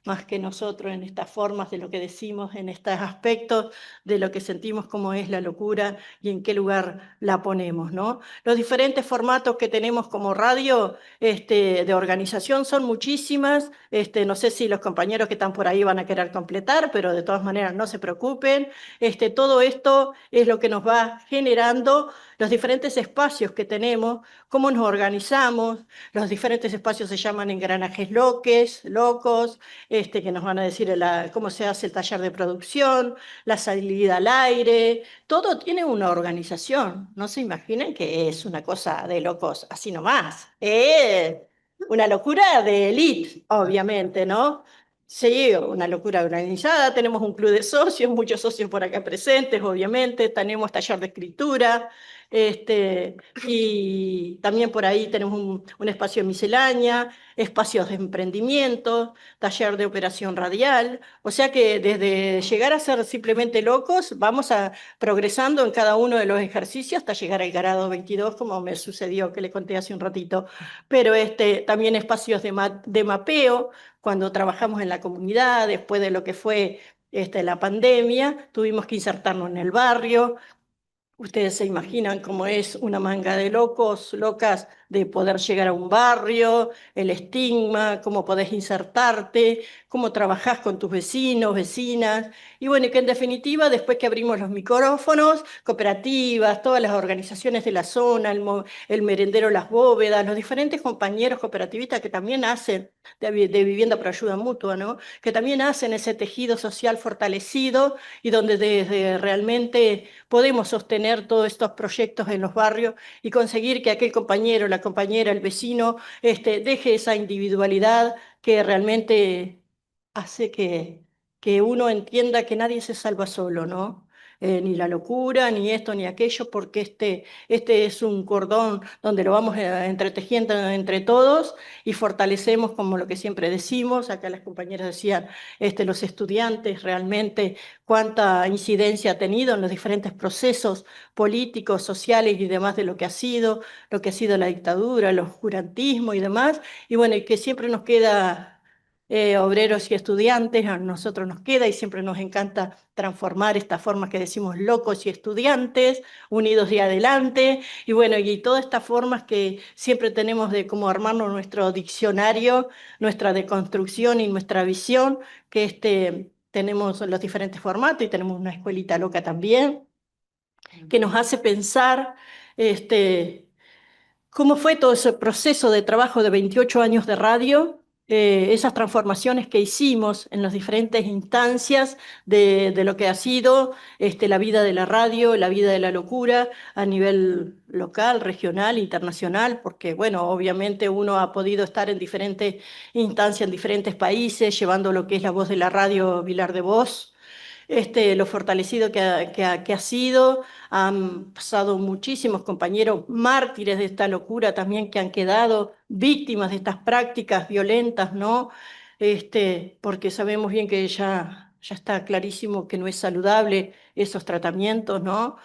más que nosotros en estas formas de lo que decimos, en estos aspectos de lo que sentimos como es la locura y en qué lugar la ponemos, ¿no? Los diferentes formatos que tenemos como radio de organización son muchísimas. No sé si los compañeros que están por ahí van a querer completar, pero de todas maneras no se preocupen. Todo esto es lo que nos va generando los diferentes espacios que tenemos, cómo nos organizamos. Los diferentes espacios se llaman engranajes locos, que nos van a decir cómo se hace el taller de producción, la salida al aire. Todo tiene una organización. No se imaginen que es una cosa de locos así nomás. Es una locura de élite, obviamente, ¿no? Sí, una locura organizada. Tenemos un club de socios, muchos socios por acá presentes, obviamente. Tenemos taller de escritura. Y también por ahí tenemos un espacio de miscelánea, espacios de emprendimiento, taller de operación radial. O sea que desde llegar a ser simplemente locos, vamos progresando en cada uno de los ejercicios hasta llegar al grado 22, como me sucedió, que le conté hace un ratito. Pero también espacios de mapeo, cuando trabajamos en la comunidad, después de lo que fue la pandemia, tuvimos que insertarnos en el barrio. Ustedes se imaginan cómo es una manga de locos, locas, de poder llegar a un barrio, el estigma, cómo podés insertarte, cómo trabajás con tus vecinos, vecinas. Y bueno, y que en definitiva, después que abrimos los micrófonos, cooperativas, todas las organizaciones de la zona, el merendero Las Bóvedas, los diferentes compañeros cooperativistas que también hacen de vivienda por ayuda mutua, ¿no? Que también hacen ese tejido social fortalecido y donde desde realmente podemos sostener todos estos proyectos en los barrios y conseguir que aquel compañero, la compañera, el vecino, deje esa individualidad que realmente hace que uno entienda que nadie se salva solo, ¿no? Ni la locura, ni esto, ni aquello, porque este es un cordón donde lo vamos entretejiendo entre todos y fortalecemos, como lo que siempre decimos, acá las compañeras decían, los estudiantes realmente cuánta incidencia ha tenido en los diferentes procesos políticos, sociales y demás de lo que ha sido la dictadura, el oscurantismo y demás, y bueno, y que siempre nos queda obreros y estudiantes, a nosotros nos queda y siempre nos encanta transformar estas formas que decimos locos y estudiantes, unidos y adelante, y bueno, y todas estas formas que siempre tenemos de cómo armarnos nuestro diccionario, nuestra deconstrucción y nuestra visión, que tenemos los diferentes formatos y tenemos una escuelita loca también, que nos hace pensar cómo fue todo ese proceso de trabajo de 28 años de radio, esas transformaciones que hicimos en las diferentes instancias de lo que ha sido la vida de la radio, la vida de la locura a nivel local, regional, internacional, porque bueno, obviamente uno ha podido estar en diferentes instancias, en diferentes países, llevando lo que es la voz de la radio Vilar de Voz, lo fortalecido que ha sido. Han pasado muchísimos compañeros mártires de esta locura también que han quedado víctimas de estas prácticas violentas, ¿no? Porque sabemos bien que ya está clarísimo que no es saludable esos tratamientos, ¿no?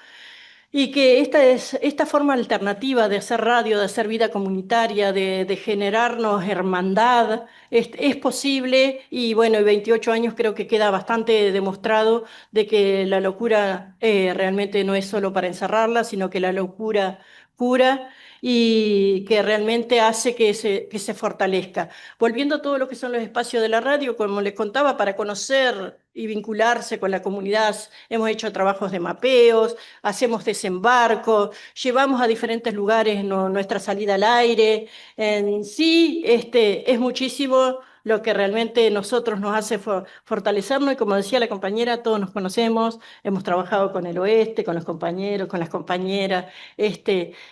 Y que esta forma alternativa de hacer radio, de hacer vida comunitaria, de generarnos hermandad, es posible y bueno, y 28 años creo que queda bastante demostrado de que la locura realmente no es solo para encerrarla, sino que la locura cura y que realmente hace que se fortalezca. Volviendo a todo lo que son los espacios de la radio, como les contaba, para conocer y vincularse con la comunidad, hemos hecho trabajos de mapeos, hacemos desembarcos, llevamos a diferentes lugares nuestra salida al aire. En sí, es muchísimo lo que realmente nosotros nos hace fortalecernos y como decía la compañera, todos nos conocemos, hemos trabajado con el oeste, con los compañeros, con las compañeras,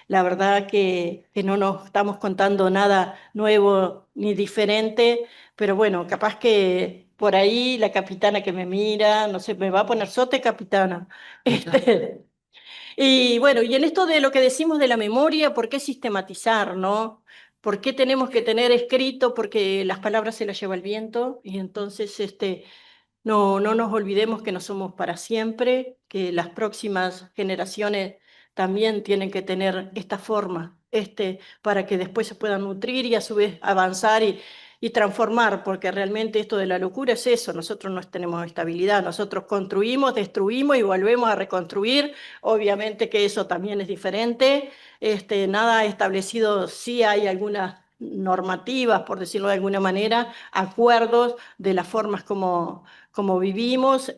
la verdad que no nos estamos contando nada nuevo ni diferente, pero bueno, capaz que por ahí la capitana que me mira, no sé, me va a poner sote capitana. Este, y bueno, y en esto de lo que decimos de la memoria, ¿por qué sistematizar, no? ¿Por qué tenemos que tener escrito? Porque las palabras se las lleva el viento y entonces no nos olvidemos que no somos para siempre, que las próximas generaciones también tienen que tener esta forma, para que después se puedan nutrir y a su vez avanzar y transformar, porque realmente esto de la locura es eso, nosotros no tenemos estabilidad, nosotros construimos, destruimos y volvemos a reconstruir, obviamente que eso también es diferente, nada establecido, sí hay algunas normativas, por decirlo de alguna manera, acuerdos de las formas como vivimos.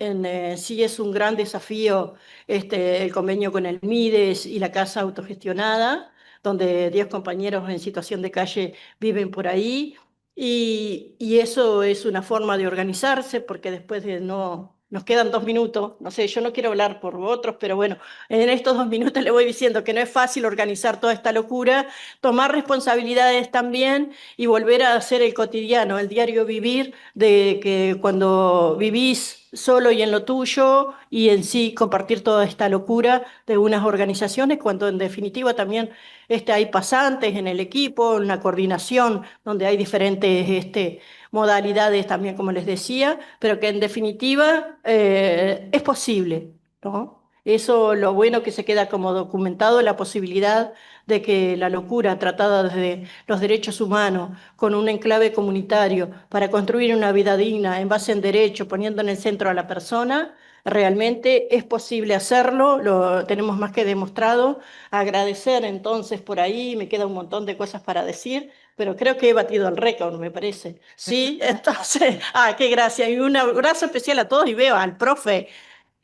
Sí es un gran desafío el convenio con el MIDES y la casa autogestionada, donde 10 compañeros en situación de calle viven por ahí. Y eso es una forma de organizarse, porque después de no... Nos quedan 2 minutos, no sé, yo no quiero hablar por otros, pero bueno, en estos 2 minutos le voy diciendo que no es fácil organizar toda esta locura, tomar responsabilidades también y volver a hacer el cotidiano, el diario vivir, de que cuando vivís solo y en lo tuyo y en sí compartir toda esta locura de unas organizaciones, cuando en definitiva también hay pasantes en el equipo, una coordinación donde hay diferentes modalidades también, como les decía, pero que en definitiva es posible, ¿no? Eso, lo bueno que se queda como documentado, la posibilidad de que la locura tratada desde los derechos humanos, con un enclave comunitario, para construir una vida digna en base en derecho, poniendo en el centro a la persona, realmente es posible hacerlo, lo tenemos más que demostrado. Agradecer entonces por ahí, me queda un montón de cosas para decir, pero creo que he batido el récord, me parece. Sí, entonces, qué gracia. Y un abrazo especial a todos y veo al profe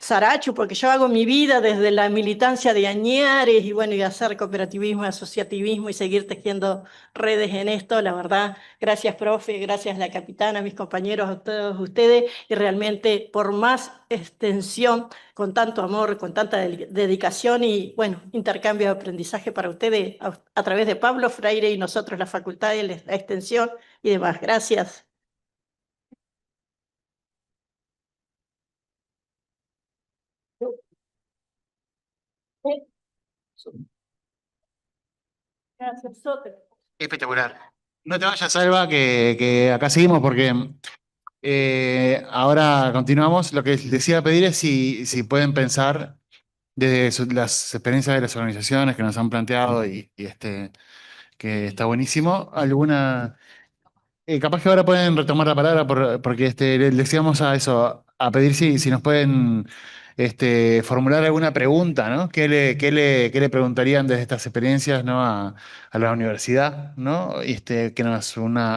Saracho, porque yo hago mi vida desde la militancia de Añares y bueno, y hacer cooperativismo, asociativismo y seguir tejiendo redes en esto, la verdad, gracias profe, gracias la capitana, mis compañeros, a todos ustedes, y realmente por más extensión, con tanto amor, con tanta dedicación y bueno, intercambio de aprendizaje para ustedes a través de Pablo Freire y nosotros la facultad y la extensión y demás. Gracias. Gracias, Sote. Espectacular. No te vayas, Salva, que acá seguimos porque ahora continuamos. Lo que les decía pedir es si pueden pensar desde las experiencias de las organizaciones que nos han planteado y que está buenísimo. Alguna, capaz que ahora pueden retomar la palabra porque les íbamos a eso, a pedir si nos pueden formular alguna pregunta, ¿no? ¿Qué le preguntarían desde estas experiencias, ¿no? A la universidad, ¿no?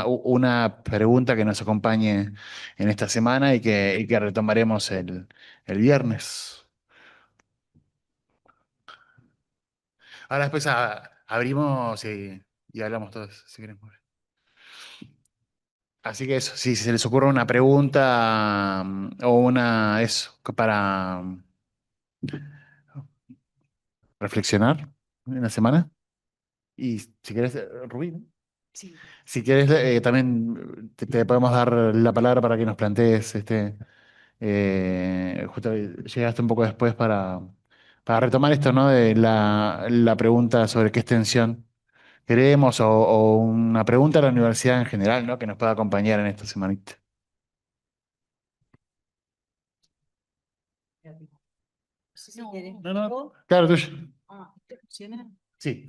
Una pregunta que nos acompañe en esta semana y que retomaremos el viernes. Ahora después abrimos y hablamos todos, si queremos. Así que eso, si se les ocurre una pregunta o eso, para reflexionar en la semana. Y si quieres, Rubí, ¿no? Sí. Si quieres, también te podemos dar la palabra para que nos plantees, justo llegaste un poco después para retomar esto, ¿no? De la pregunta sobre qué extensión queremos o una pregunta a la universidad en general, ¿no? Que nos pueda acompañar en esta semanita. No sé si querés. No, no, claro, tuyo. ¿Te funciona? Sí.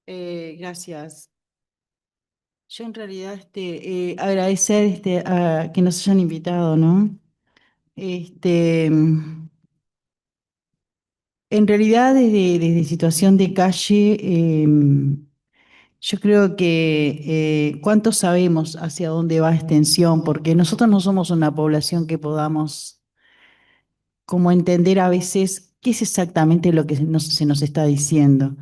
Gracias. Yo en realidad agradecer a que nos hayan invitado, ¿no? Este, En realidad, desde situación de calle, yo creo que cuánto sabemos hacia dónde va extensión, porque nosotros no somos una población que podamos como entender a veces qué es exactamente lo que se nos está diciendo.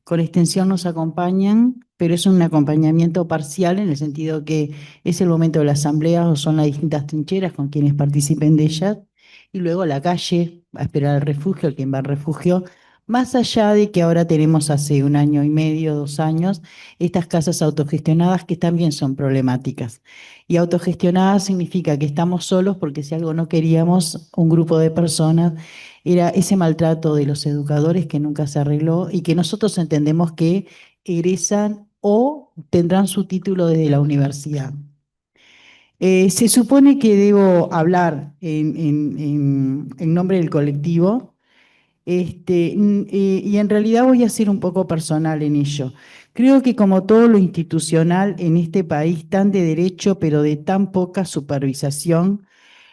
Con extensión nos acompañan, pero es un acompañamiento parcial en el sentido que es el momento de la asamblea o son las distintas trincheras con quienes participen de ellas, y luego la calle, a esperar al refugio, quien va al refugio, más allá de que ahora tenemos hace 1 año y medio, 2 años, estas casas autogestionadas que también son problemáticas. Y autogestionada significa que estamos solos porque si algo no queríamos, un grupo de personas, era ese maltrato de los educadores que nunca se arregló y que nosotros entendemos que egresan o tendrán su título desde la universidad. Se supone que debo hablar en nombre del colectivo, y en realidad voy a ser un poco personal en ello. Creo que como todo lo institucional en este país tan de derecho, pero de tan poca supervisación,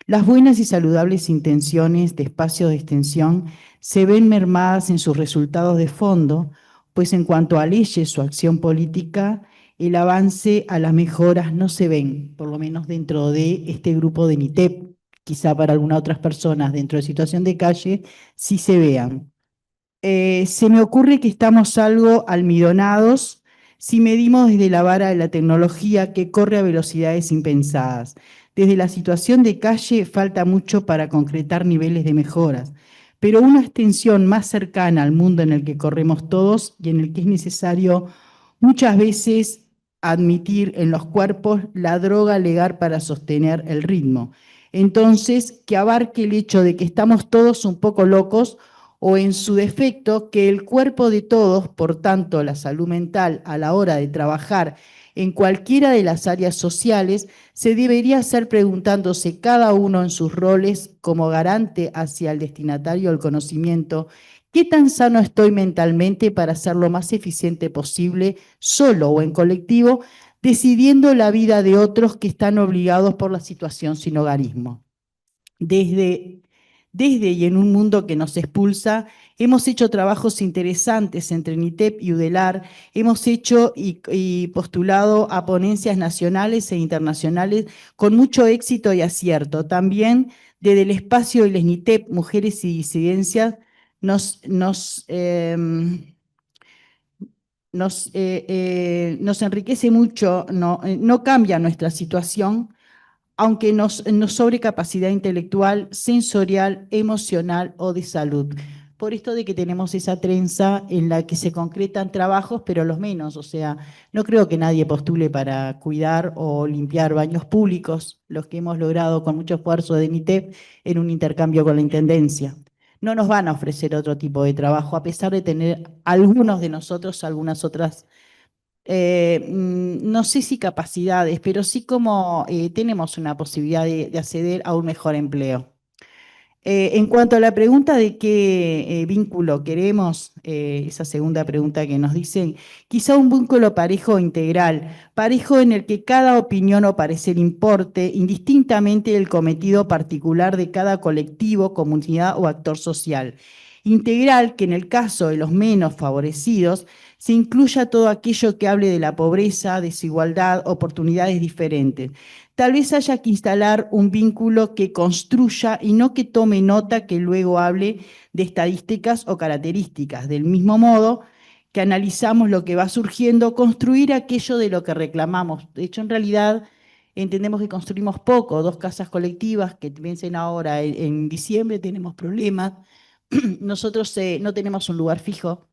las buenas y saludables intenciones de espacios de extensión se ven mermadas en sus resultados de fondo, pues en cuanto a leyes o acción política, el avance a las mejoras no se ven, por lo menos dentro de este grupo de NITEP, quizá para algunas otras personas dentro de situación de calle, sí se vean. Se me ocurre que estamos algo almidonados si medimos desde la vara de la tecnología que corre a velocidades impensadas. Desde la situación de calle falta mucho para concretar niveles de mejoras, pero una extensión más cercana al mundo en el que corremos todos y en el que es necesario muchas veces admitir en los cuerpos la droga legal para sostener el ritmo. Entonces, que abarque el hecho de que estamos todos un poco locos o en su defecto, que el cuerpo de todos, por tanto la salud mental a la hora de trabajar en cualquiera de las áreas sociales, se debería hacer preguntándose cada uno en sus roles como garante hacia el destinatario del conocimiento, ¿qué tan sano estoy mentalmente para ser lo más eficiente posible, solo o en colectivo, decidiendo la vida de otros que están obligados por la situación sin hogarismo? Desde y en un mundo que nos expulsa, hemos hecho trabajos interesantes entre NITEP y UDELAR, hemos hecho y postulado a ponencias nacionales e internacionales con mucho éxito y acierto. También desde el espacio de les NITEP, Mujeres y Disidencias, nos enriquece mucho, no cambia nuestra situación, aunque nos sobre capacidad intelectual, sensorial, emocional o de salud. Por esto de que tenemos esa trenza en la que se concretan trabajos, pero los menos. O sea, no creo que nadie postule para cuidar o limpiar baños públicos, los que hemos logrado con mucho esfuerzo de NITEP en un intercambio con la Intendencia. No nos van a ofrecer otro tipo de trabajo, a pesar de tener algunos de nosotros algunas otras no sé si capacidades, pero sí como tenemos una posibilidad de acceder a un mejor empleo. En cuanto a la pregunta de qué vínculo queremos, esa segunda pregunta que nos dicen, quizá un vínculo parejo e integral, parejo en el que cada opinión o parecer importe, indistintamente del cometido particular de cada colectivo, comunidad o actor social. Integral que en el caso de los menos favorecidos se incluya todo aquello que hable de la pobreza, desigualdad, oportunidades diferentes. Tal vez haya que instalar un vínculo que construya y no que tome nota que luego hable de estadísticas o características. Del mismo modo que analizamos lo que va surgiendo, construir aquello de lo que reclamamos. De hecho, en realidad, entendemos que construimos poco, 2 casas colectivas que piensen ahora en diciembre, tenemos problemas. Nosotros no tenemos un lugar fijo,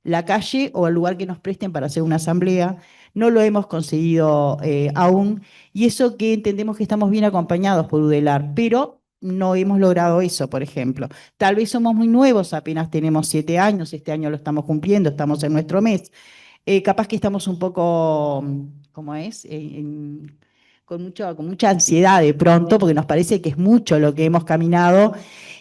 la calle o el lugar que nos presten para hacer una asamblea, no lo hemos conseguido aún, y eso que entendemos que estamos bien acompañados por UDELAR, pero no hemos logrado eso, por ejemplo. Tal vez somos muy nuevos, apenas tenemos 7 años, este año lo estamos cumpliendo, estamos en nuestro mes. Capaz que estamos un poco, ¿cómo es? Con mucha ansiedad de pronto, porque nos parece que es mucho lo que hemos caminado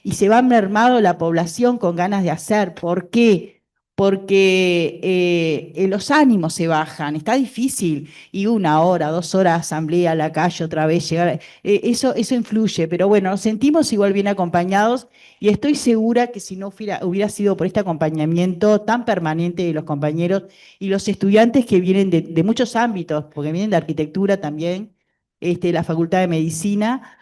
y se va mermado la población con ganas de hacer. ¿Por qué? porque los ánimos se bajan, está difícil, y 1 hora, 2 horas asamblea, a la calle otra vez, llegar, eso influye, pero bueno, nos sentimos igual bien acompañados y estoy segura que si no hubiera sido por este acompañamiento tan permanente de los compañeros y los estudiantes que vienen de muchos ámbitos, porque vienen de arquitectura también, la Facultad de Medicina,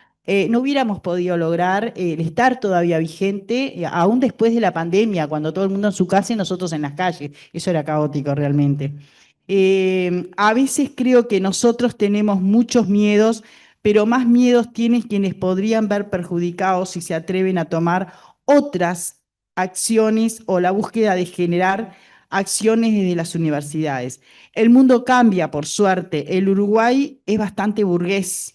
no hubiéramos podido lograr el estar todavía vigente, aún después de la pandemia, cuando todo el mundo en su casa y nosotros en las calles. Eso era caótico realmente. A veces creo que nosotros tenemos muchos miedos, pero más miedos tienen quienes podrían ver perjudicados si se atreven a tomar otras acciones o la búsqueda de generar acciones desde las universidades. El mundo cambia, por suerte. El Uruguay es bastante burgués.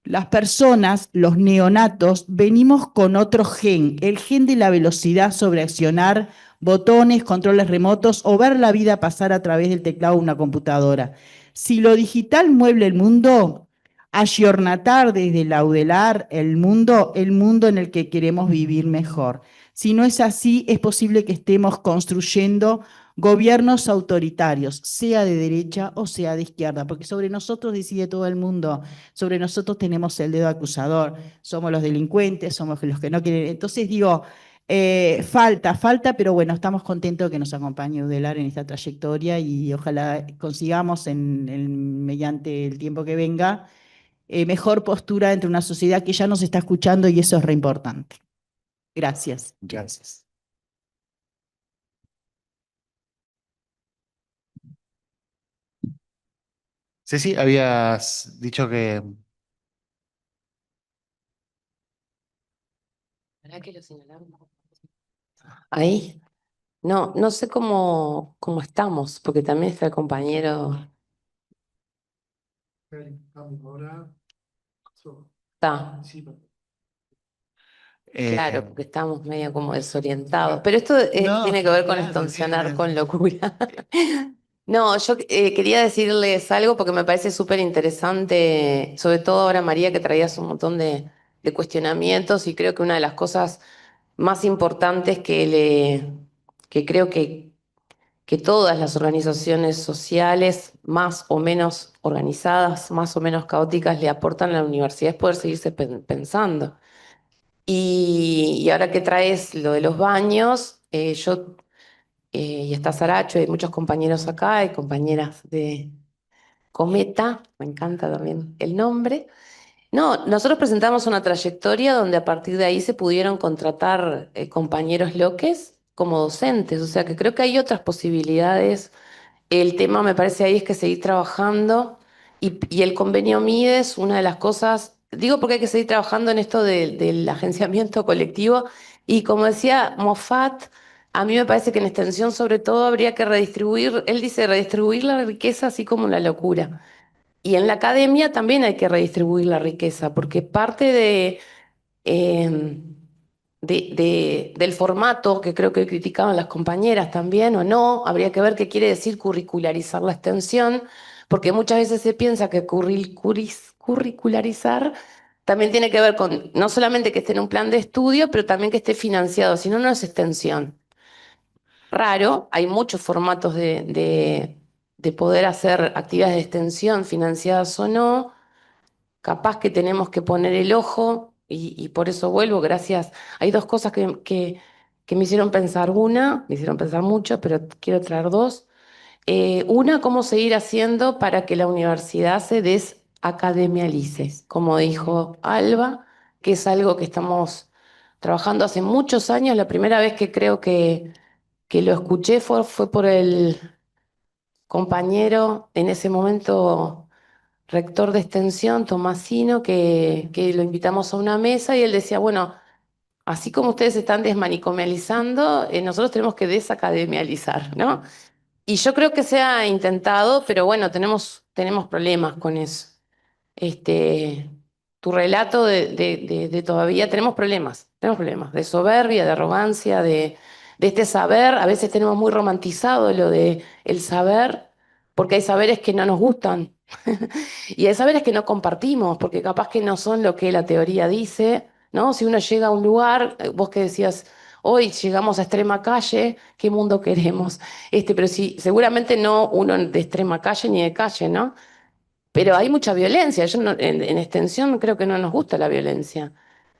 Las personas, los neonatos, venimos con otro gen, el gen de la velocidad sobre accionar botones, controles remotos o ver la vida pasar a través del teclado de una computadora. Si lo digital mueve el mundo, ayornatar desde laudelar el mundo en el que queremos vivir mejor. Si no es así, es posible que estemos construyendo gobiernos autoritarios, sea de derecha o sea de izquierda, porque sobre nosotros decide todo el mundo. Sobre nosotros tenemos el dedo acusador, somos los delincuentes, somos los que no quieren. Entonces digo, falta, pero bueno, estamos contentos de que nos acompañe Udelar en esta trayectoria y ojalá consigamos mediante el tiempo que venga mejor postura entre una sociedad que ya nos está escuchando y eso es re importante. Gracias. Gracias. Ceci, habías dicho que... ¿Verdad que lo señalaron? Ahí. No, no sé cómo estamos, porque también está el compañero. Está, claro, porque estamos medio como desorientados. Pero esto no, tiene que ver con claro, estoncionar tiene- con locura. No, yo quería decirles algo porque me parece súper interesante, sobre todo ahora María, que traías un montón de cuestionamientos y creo que una de las cosas más importantes que creo que todas las organizaciones sociales, más o menos organizadas, más o menos caóticas, le aportan a la universidad es poder seguirse pensando. Y ahora que traes lo de los baños, y está Saracho, hay muchos compañeros acá, y compañeras de Cometa, me encanta también el nombre. No, nosotros presentamos una trayectoria donde a partir de ahí se pudieron contratar compañeros loques como docentes, o sea que creo que hay otras posibilidades. El tema me parece ahí es que seguir trabajando y el convenio Mides, una de las cosas, digo porque hay que seguir trabajando en esto del agenciamiento colectivo y como decía Moffat, a mí me parece que en extensión sobre todo habría que redistribuir, él dice redistribuir la riqueza así como la locura. Y en la academia también hay que redistribuir la riqueza, porque parte eh, del formato que creo que criticaban las compañeras también, o no, habría que ver qué quiere decir curricularizar la extensión, porque muchas veces se piensa que curricularizar también tiene que ver con no solamente que esté en un plan de estudio, pero también que esté financiado, si no, no es extensión. Raro, hay muchos formatos de poder hacer actividades de extensión financiadas o no. Capaz que tenemos que poner el ojo y por eso vuelvo, gracias. Hay dos cosas que me hicieron pensar. Una, me hicieron pensar mucho, pero quiero traer dos. Una, cómo seguir haciendo para que la universidad se desacademialice, como dijo Alba, que es algo que estamos trabajando hace muchos años. La primera vez que creo que lo escuché fue por el compañero en ese momento rector de extensión, Tomasino, que lo invitamos a una mesa y él decía, bueno, así como ustedes están desmanicomializando, nosotros tenemos que desacademializar, ¿no? Y yo creo que se ha intentado, pero bueno, tenemos problemas con eso. Este, tu relato de todavía tenemos problemas de soberbia, de arrogancia, de este saber. A veces tenemos muy romantizado lo de el saber, porque hay saberes que no nos gustan y hay saberes que no compartimos, porque capaz que no son lo que la teoría dice, ¿no? Si uno llega a un lugar, vos que decías, hoy llegamos a extrema calle, ¿qué mundo queremos? Pero sí, seguramente no uno de extrema calle ni de calle, ¿no? Pero hay mucha violencia. En extensión creo que no nos gusta la violencia.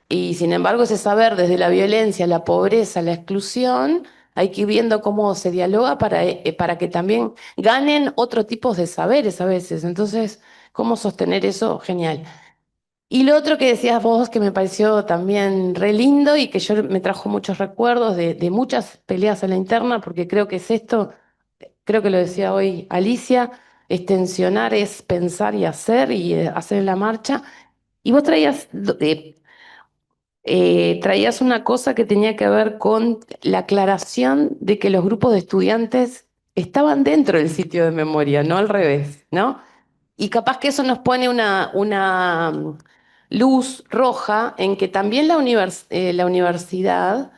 Y sin embargo, ese saber desde la violencia, la pobreza, la exclusión, hay que ir viendo cómo se dialoga para que también ganen otros tipos de saberes a veces. Entonces, ¿cómo sostener eso? Genial. Y lo otro que decías vos, que me pareció también re lindo y que yo me trajo muchos recuerdos de muchas peleas a la interna, porque creo que es esto, creo que lo decía hoy Alicia, extensionar es pensar y hacer hacer en la marcha. Y vos traías una cosa que tenía que ver con la aclaración de que los grupos de estudiantes estaban dentro del sitio de memoria, no al revés, ¿no? Y capaz que eso nos pone una luz roja en que también la universidad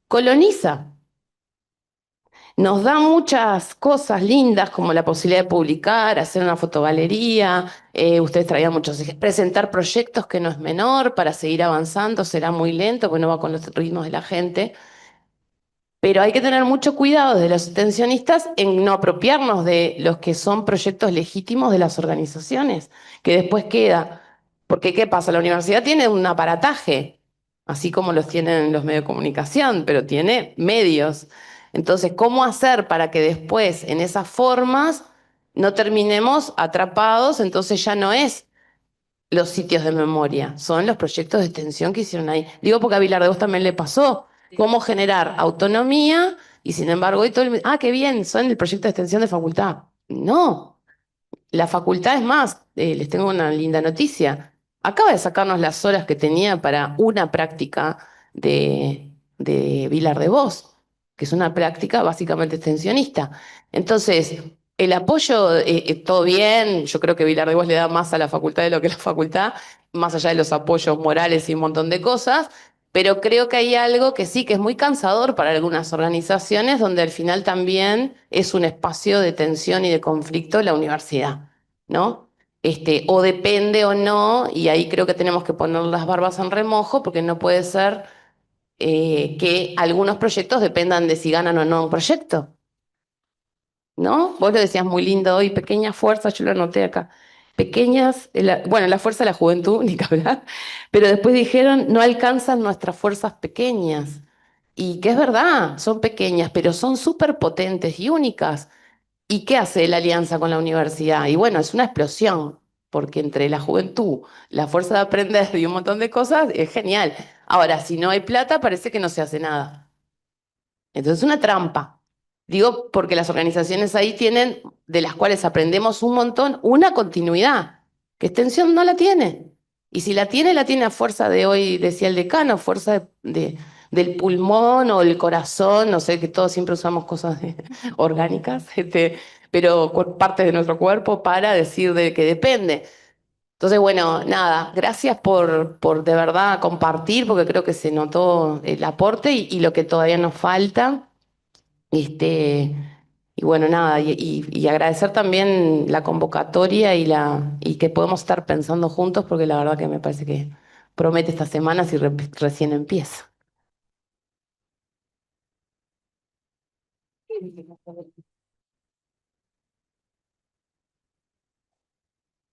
coloniza. Nos da muchas cosas lindas como la posibilidad de publicar, hacer una fotogalería, ustedes traían presentar proyectos que no es menor para seguir avanzando, será muy lento, porque no va con los ritmos de la gente. Pero hay que tener mucho cuidado de los extensionistas en no apropiarnos de los que son proyectos legítimos de las organizaciones, que después queda. Porque, ¿qué pasa? La universidad tiene un aparataje, así como los tienen los medios de comunicación, pero tiene medios. Entonces, ¿cómo hacer para que después, en esas formas, no terminemos atrapados? Entonces ya no es los sitios de memoria, son los proyectos de extensión que hicieron ahí. Digo porque a Vilar de Vos también le pasó. Cómo generar autonomía y sin embargo hoy todo qué bien, son el proyecto de extensión de facultad. No, la facultad es más, les tengo una linda noticia. Acaba de sacarnos las horas que tenía para una práctica de Vilar de Vos, que es una práctica básicamente extensionista. Entonces, el apoyo, todo bien, yo creo que Vilar de Vos le da más a la facultad de lo que la facultad, más allá de los apoyos morales y un montón de cosas, pero creo que hay algo que sí, que es muy cansador para algunas organizaciones, donde al final también es un espacio de tensión y de conflicto la universidad, ¿no? O depende o no, y ahí creo que tenemos que poner las barbas en remojo, porque no puede ser que algunos proyectos dependan de si ganan o no un proyecto, ¿no? Vos lo decías muy lindo hoy, pequeñas fuerzas, yo lo anoté acá. Pequeñas, bueno, la fuerza de la juventud, ni que hablar, pero después dijeron, no alcanzan nuestras fuerzas pequeñas. Y que es verdad, son pequeñas, pero son súper potentes y únicas. ¿Y qué hace la alianza con la universidad? Y bueno, es una explosión, porque entre la juventud, la fuerza de aprender y un montón de cosas, es genial. Ahora, si no hay plata, parece que no se hace nada. Entonces es una trampa. Digo, porque las organizaciones ahí tienen, de las cuales aprendemos un montón, una continuidad, que extensión no la tiene. Y si la tiene a fuerza de hoy, decía el decano, fuerza del pulmón o el corazón, no sé, que todos siempre usamos cosas orgánicas, pero parte de nuestro cuerpo para decir de que depende. Entonces, bueno, nada, gracias por de verdad compartir, porque creo que se notó el aporte y lo que todavía nos falta. Este, y bueno, nada, y agradecer también la convocatoria y que podemos estar pensando juntos, porque la verdad que me parece que promete estas semanas y recién empieza.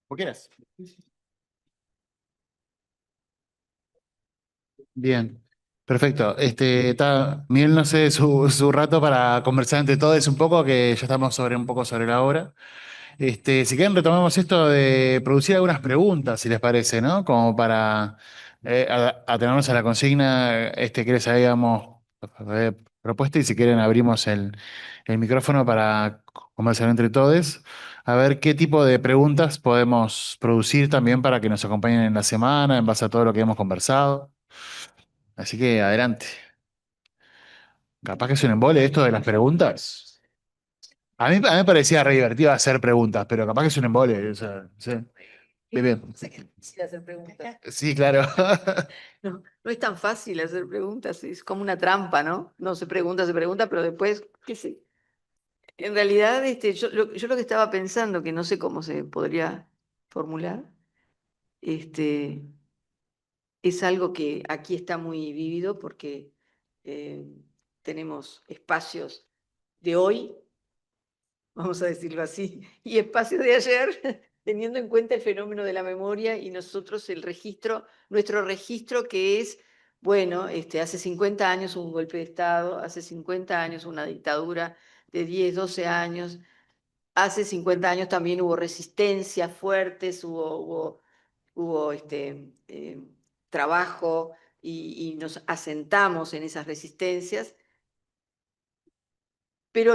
¿Cómo quieras? Bien, perfecto. Miguel, no sé, su rato para conversar entre todos un poco, que ya estamos un poco sobre la hora. Si quieren, retomamos esto de producir algunas preguntas, si les parece, ¿no? Como para atenernos a la consigna que les habíamos propuesto, y si quieren abrimos el micrófono para conversar entre todos, a ver qué tipo de preguntas podemos producir también para que nos acompañen en la semana, en base a todo lo que hemos conversado. Así que adelante. Capaz que es un embole esto de las preguntas. A mí me parecía re divertido hacer preguntas, pero capaz que es un embole. O sea, sí. Bien, bien. Sé que es difícil hacer preguntas. Sí, claro. No, no es tan fácil hacer preguntas, es como una trampa, ¿no? No se pregunta, pero después, qué sé. En realidad, yo lo que estaba pensando, que no sé cómo se podría formular, este, es algo que aquí está muy vivido porque tenemos espacios de hoy, vamos a decirlo así, y espacios de ayer, teniendo en cuenta el fenómeno de la memoria y nosotros el registro, nuestro registro que es, bueno, hace 50 años hubo un golpe de Estado, hace 50 años una dictadura de 10, 12 años, hace 50 años también hubo resistencias fuertes, hubo trabajo y nos asentamos en esas resistencias, pero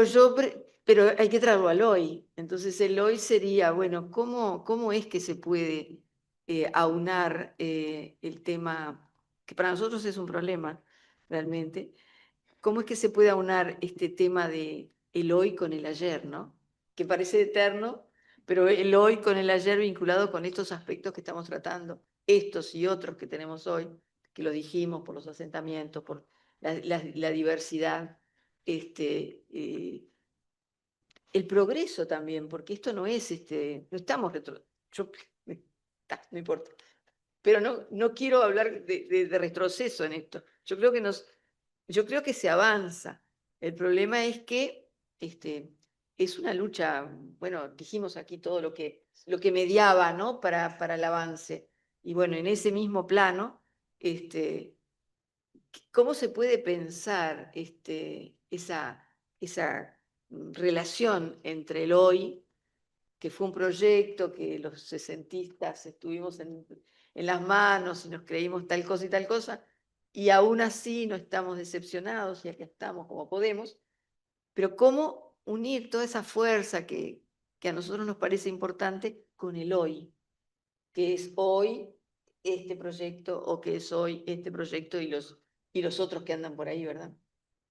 hay que traerlo al hoy. Entonces el hoy sería, bueno, ¿cómo es que se puede aunar el tema, que para nosotros es un problema realmente? ¿Cómo es que se puede aunar este tema de el hoy con el ayer, ¿no? Que parece eterno, pero el hoy con el ayer vinculado con estos aspectos que estamos tratando, estos y otros que tenemos hoy, que lo dijimos por los asentamientos, por la diversidad, el progreso también, porque esto no es, no estamos yo, no importa, pero no quiero hablar de retroceso en esto. Yo creo que se avanza. El problema es que es una lucha, bueno, dijimos aquí todo lo que mediaba, ¿no? para el avance. Y bueno, en ese mismo plano, ¿cómo se puede pensar esa relación entre el hoy, que fue un proyecto que los sesentistas estuvimos en las manos y nos creímos tal cosa y tal cosa, y aún así no estamos decepcionados y aquí estamos como podemos, pero cómo unir toda esa fuerza que a nosotros nos parece importante con el hoy, que es hoy este proyecto o que es hoy este proyecto y los otros que andan por ahí, ¿verdad?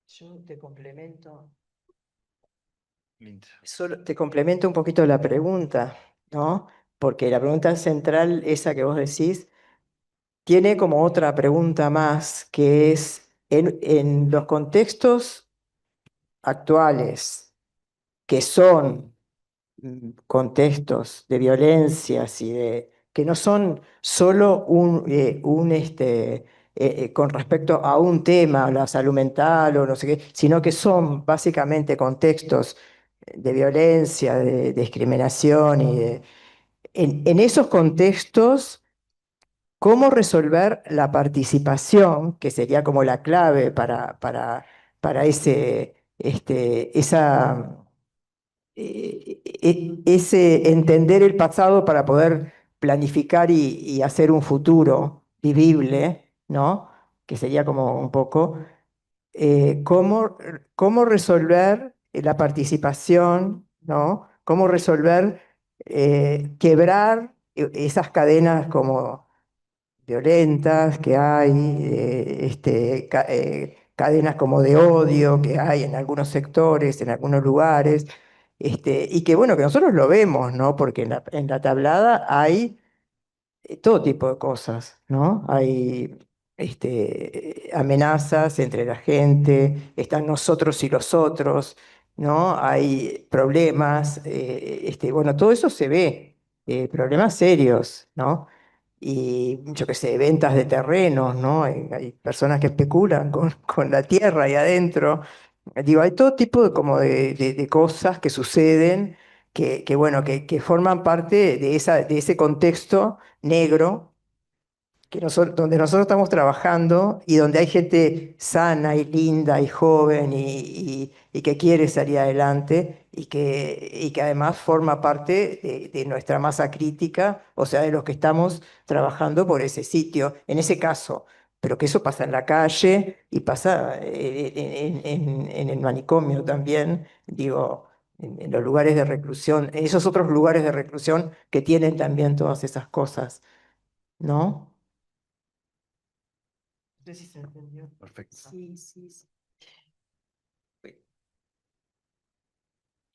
Yo te complemento. Lindo. Solo te complemento un poquito la pregunta, ¿no? Porque la pregunta central, esa que vos decís, tiene como otra pregunta más, que es, en los contextos actuales, que son contextos de violencias y que no son solo con respecto a un tema, la salud mental o no sé qué, sino que son básicamente contextos de violencia, de discriminación en esos contextos, ¿cómo resolver la participación, que sería como la clave para ese entender el pasado para poder planificar y hacer un futuro vivible, ¿no? Que sería como un poco, cómo resolver la participación, ¿no? Cómo resolver, quebrar esas cadenas como violentas que hay, cadenas como de odio que hay en algunos sectores, en algunos lugares, y que bueno, que nosotros lo vemos, ¿no? Porque en la tablada hay todo tipo de cosas, ¿no? Hay amenazas entre la gente, están nosotros y los otros, ¿no? Hay problemas, bueno, todo eso se ve, problemas serios, ¿no? Y yo qué sé, ventas de terrenos, ¿no? Hay personas que especulan con la tierra ahí adentro. Digo, hay todo tipo de, como de cosas que suceden bueno, que forman parte de ese contexto negro donde nosotros estamos trabajando y donde hay gente sana y linda y joven y que quiere salir adelante y que además forma parte de nuestra masa crítica, o sea, de los que estamos trabajando por ese sitio, en ese caso. Pero que eso pasa en la calle y pasa en el manicomio también, digo, en los lugares de reclusión, en esos otros lugares de reclusión que tienen también todas esas cosas, ¿no? No sé si se entendió. Perfecto. Sí, sí, sí.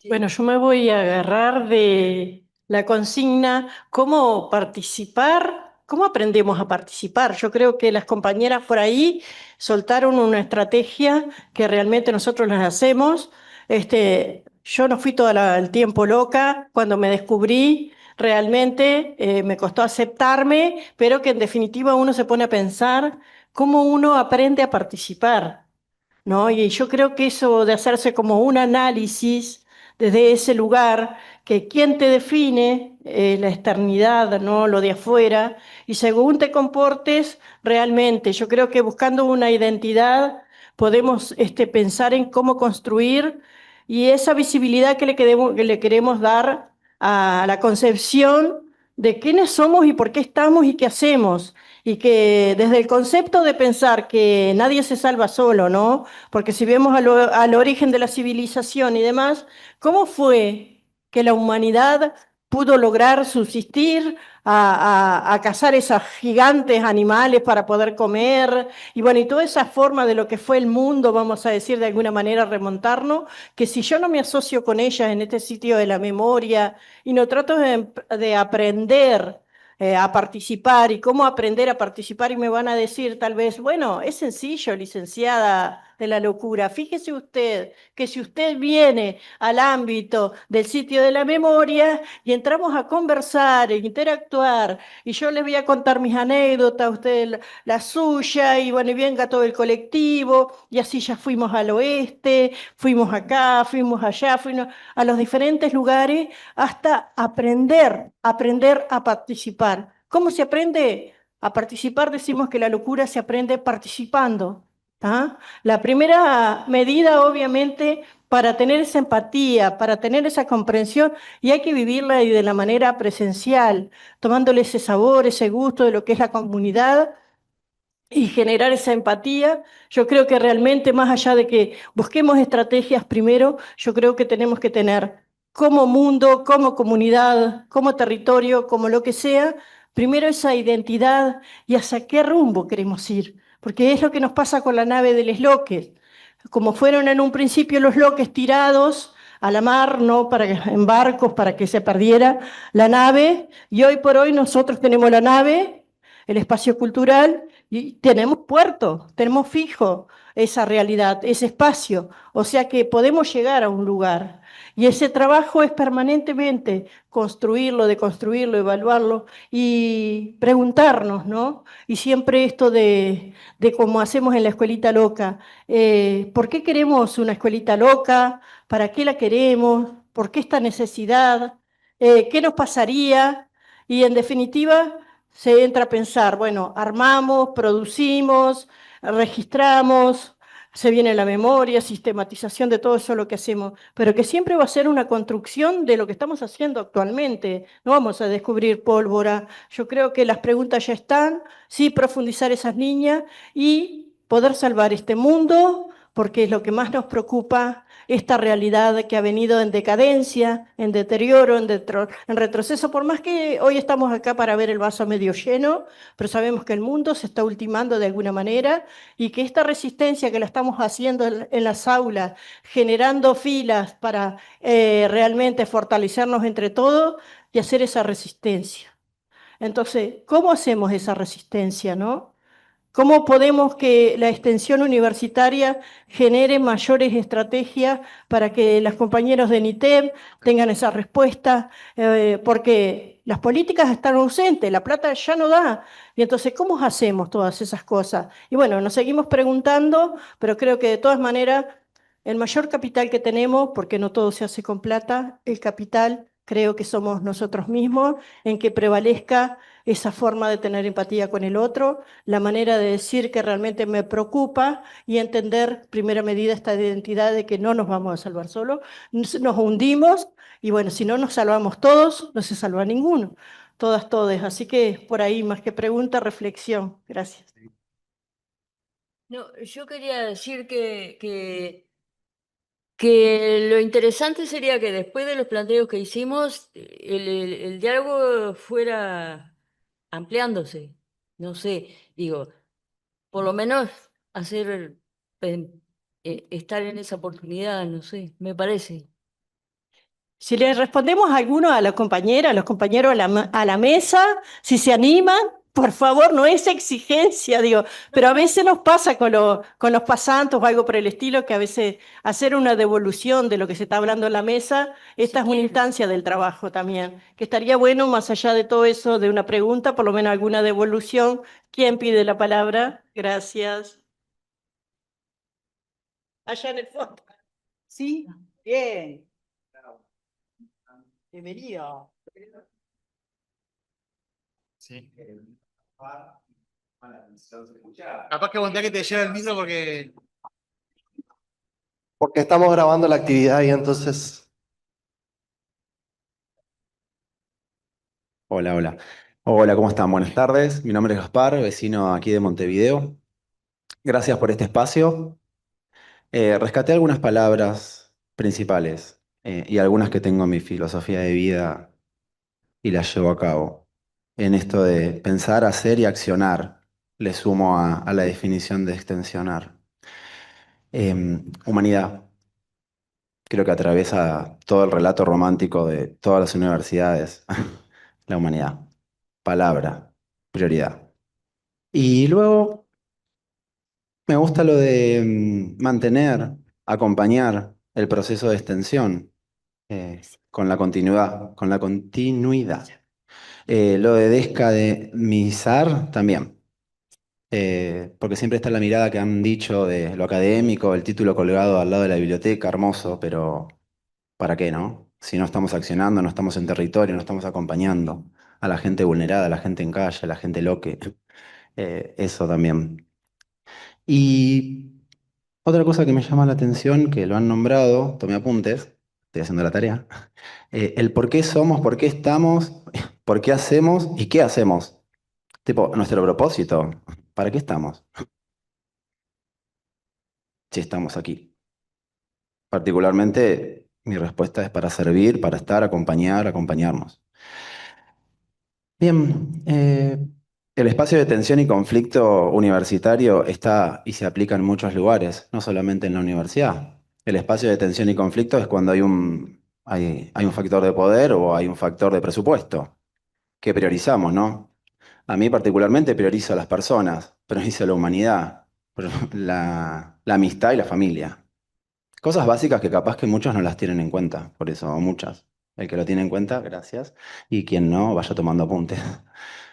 Bueno, yo me voy a agarrar de la consigna, ¿cómo participar? ¿Cómo aprendemos a participar? Yo creo que las compañeras por ahí soltaron una estrategia que realmente nosotros las hacemos. Yo no fui todo el tiempo loca. Cuando me descubrí, realmente me costó aceptarme, pero que en definitiva uno se pone a pensar cómo uno aprende a participar. ¿no? Y yo creo que eso de hacerse como un análisis desde ese lugar, que quién te define, la externidad, ¿no? Lo de afuera, y según te comportes, realmente, yo creo que buscando una identidad podemos pensar en cómo construir y esa visibilidad que le queremos dar a la concepción de quiénes somos y por qué estamos y qué hacemos. Y que desde el concepto de pensar que nadie se salva solo, ¿no? Porque si vemos al origen de la civilización y demás, ¿cómo fue que la humanidad pudo lograr subsistir a cazar esos gigantes animales para poder comer? Y bueno, y toda esa forma de lo que fue el mundo, vamos a decir de alguna manera, remontarnos, que si yo no me asocio con ellas en este sitio de la memoria y no trato de aprender a participar y cómo aprender a participar y me van a decir tal vez, bueno, es sencillo, licenciada de la locura. Fíjese usted que si usted viene al ámbito del sitio de la memoria y entramos a conversar, e interactuar, y yo les voy a contar mis anécdotas, usted la suya, y bueno, y venga todo el colectivo, y así ya fuimos al oeste, fuimos acá, fuimos allá, fuimos a los diferentes lugares hasta aprender a participar. ¿Cómo se aprende a participar? Decimos que la locura se aprende participando. ¿Ah? La primera medida, obviamente, para tener esa empatía, para tener esa comprensión, y hay que vivirla y de la manera presencial, tomándole ese sabor, ese gusto de lo que es la comunidad y generar esa empatía. Yo creo que realmente, más allá de que busquemos estrategias primero, yo creo que tenemos que tener como mundo, como comunidad, como territorio, como lo que sea, primero esa identidad y hacia qué rumbo queremos ir. Porque es lo que nos pasa con la nave de los Loques. Como fueron en un principio los loques tirados a la mar, ¿no? En barcos para que se perdiera la nave, y hoy por hoy nosotros tenemos la nave, el espacio cultural, y tenemos puerto, tenemos fijo esa realidad, ese espacio, o sea que podemos llegar a un lugar. Y ese trabajo es permanentemente construirlo, deconstruirlo, evaluarlo y preguntarnos, ¿no? Y siempre esto de cómo hacemos en la escuelita loca, ¿por qué queremos una escuelita loca? ¿Para qué la queremos? ¿Por qué esta necesidad? ¿Qué nos pasaría? Y en definitiva, se entra a pensar, bueno, armamos, producimos, registramos, se viene la memoria, sistematización de todo eso lo que hacemos, pero que siempre va a ser una construcción de lo que estamos haciendo actualmente. No vamos a descubrir pólvora. Yo creo que las preguntas ya están, sí, profundizar esas líneas y poder salvar este mundo, porque es lo que más nos preocupa, esta realidad que ha venido en decadencia, en deterioro, en retroceso, por más que hoy estamos acá para ver el vaso medio lleno, pero sabemos que el mundo se está ultimando de alguna manera y que esta resistencia que la estamos haciendo en las aulas, generando filas para realmente fortalecernos entre todos y hacer esa resistencia. Entonces, ¿cómo hacemos esa resistencia, no? ¿Cómo podemos que la extensión universitaria genere mayores estrategias para que los compañeros de NITEB tengan esa respuesta? Porque las políticas están ausentes, la plata ya no da. Y entonces, ¿cómo hacemos todas esas cosas? Y bueno, nos seguimos preguntando, pero creo que de todas maneras, el mayor capital que tenemos, porque no todo se hace con plata, el capital creo que somos nosotros mismos, en que prevalezca esa forma de tener empatía con el otro, la manera de decir que realmente me preocupa y entender, primera medida, esta identidad de que no nos vamos a salvar solos, nos hundimos y bueno, si no nos salvamos todos, no se salva ninguno, todas, todes. Así que por ahí, más que pregunta, reflexión. Gracias. No, yo quería decir que lo interesante sería que después de los planteos que hicimos, el diálogo fuera ampliándose. No sé, digo, por lo menos hacer, estar en esa oportunidad, no sé, me parece. Si le respondemos a alguno, a la compañera, a los compañeros a la mesa, si se animan, por favor, no es exigencia, digo, pero a veces nos pasa con los pasantes o algo por el estilo, que a veces hacer una devolución de lo que se está hablando en la mesa, esta es una instancia del trabajo también, que estaría bueno, más allá de todo eso, de una pregunta, por lo menos alguna devolución. ¿Quién pide la palabra? Gracias. allá en el fondo. ¿Sí? Bien. Bienvenido. Sí. Capaz que voltea que te lleve el micro porque... Porque estamos grabando la actividad y entonces... Hola, hola. Hola, ¿cómo están? Buenas tardes. Mi nombre es Gaspar, vecino aquí de Montevideo. Gracias por este espacio. Rescaté algunas palabras principales y algunas que tengo en mi filosofía de vida y las llevo a cabo. En esto de pensar, hacer y accionar, le sumo a la definición de extensionar. Humanidad. Creo que atraviesa todo el relato romántico de todas las universidades. La humanidad. Palabra. Prioridad. Y luego me gusta lo de mantener, acompañar el proceso de extensión con la continuidad, con la continuidad. Lo de desacademizar también, porque siempre está la mirada que han dicho de lo académico, el título colgado al lado de la biblioteca, hermoso, pero ¿para qué, no? Si no estamos accionando, no estamos en territorio, no estamos acompañando a la gente vulnerada, a la gente en calle, a la gente loque. Eso también. Y otra cosa que me llama la atención, que lo han nombrado, tomé apuntes, estoy haciendo la tarea, el por qué somos, por qué estamos, por qué hacemos y qué hacemos. Tipo, nuestro propósito, ¿para qué estamos? Si estamos aquí. Particularmente, mi respuesta es para servir, para estar, acompañar, acompañarnos. Bien, el espacio de tensión y conflicto universitario está y se aplica en muchos lugares, no solamente en la universidad. El espacio de tensión y conflicto es cuando hay un factor de poder o hay un factor de presupuesto. ¿Qué priorizamos, no? A mí particularmente priorizo a las personas, priorizo la humanidad, la amistad y la familia. Cosas básicas que capaz que muchos no las tienen en cuenta, por eso, o muchas. El que lo tiene en cuenta, gracias. Y quien no, vaya tomando apuntes.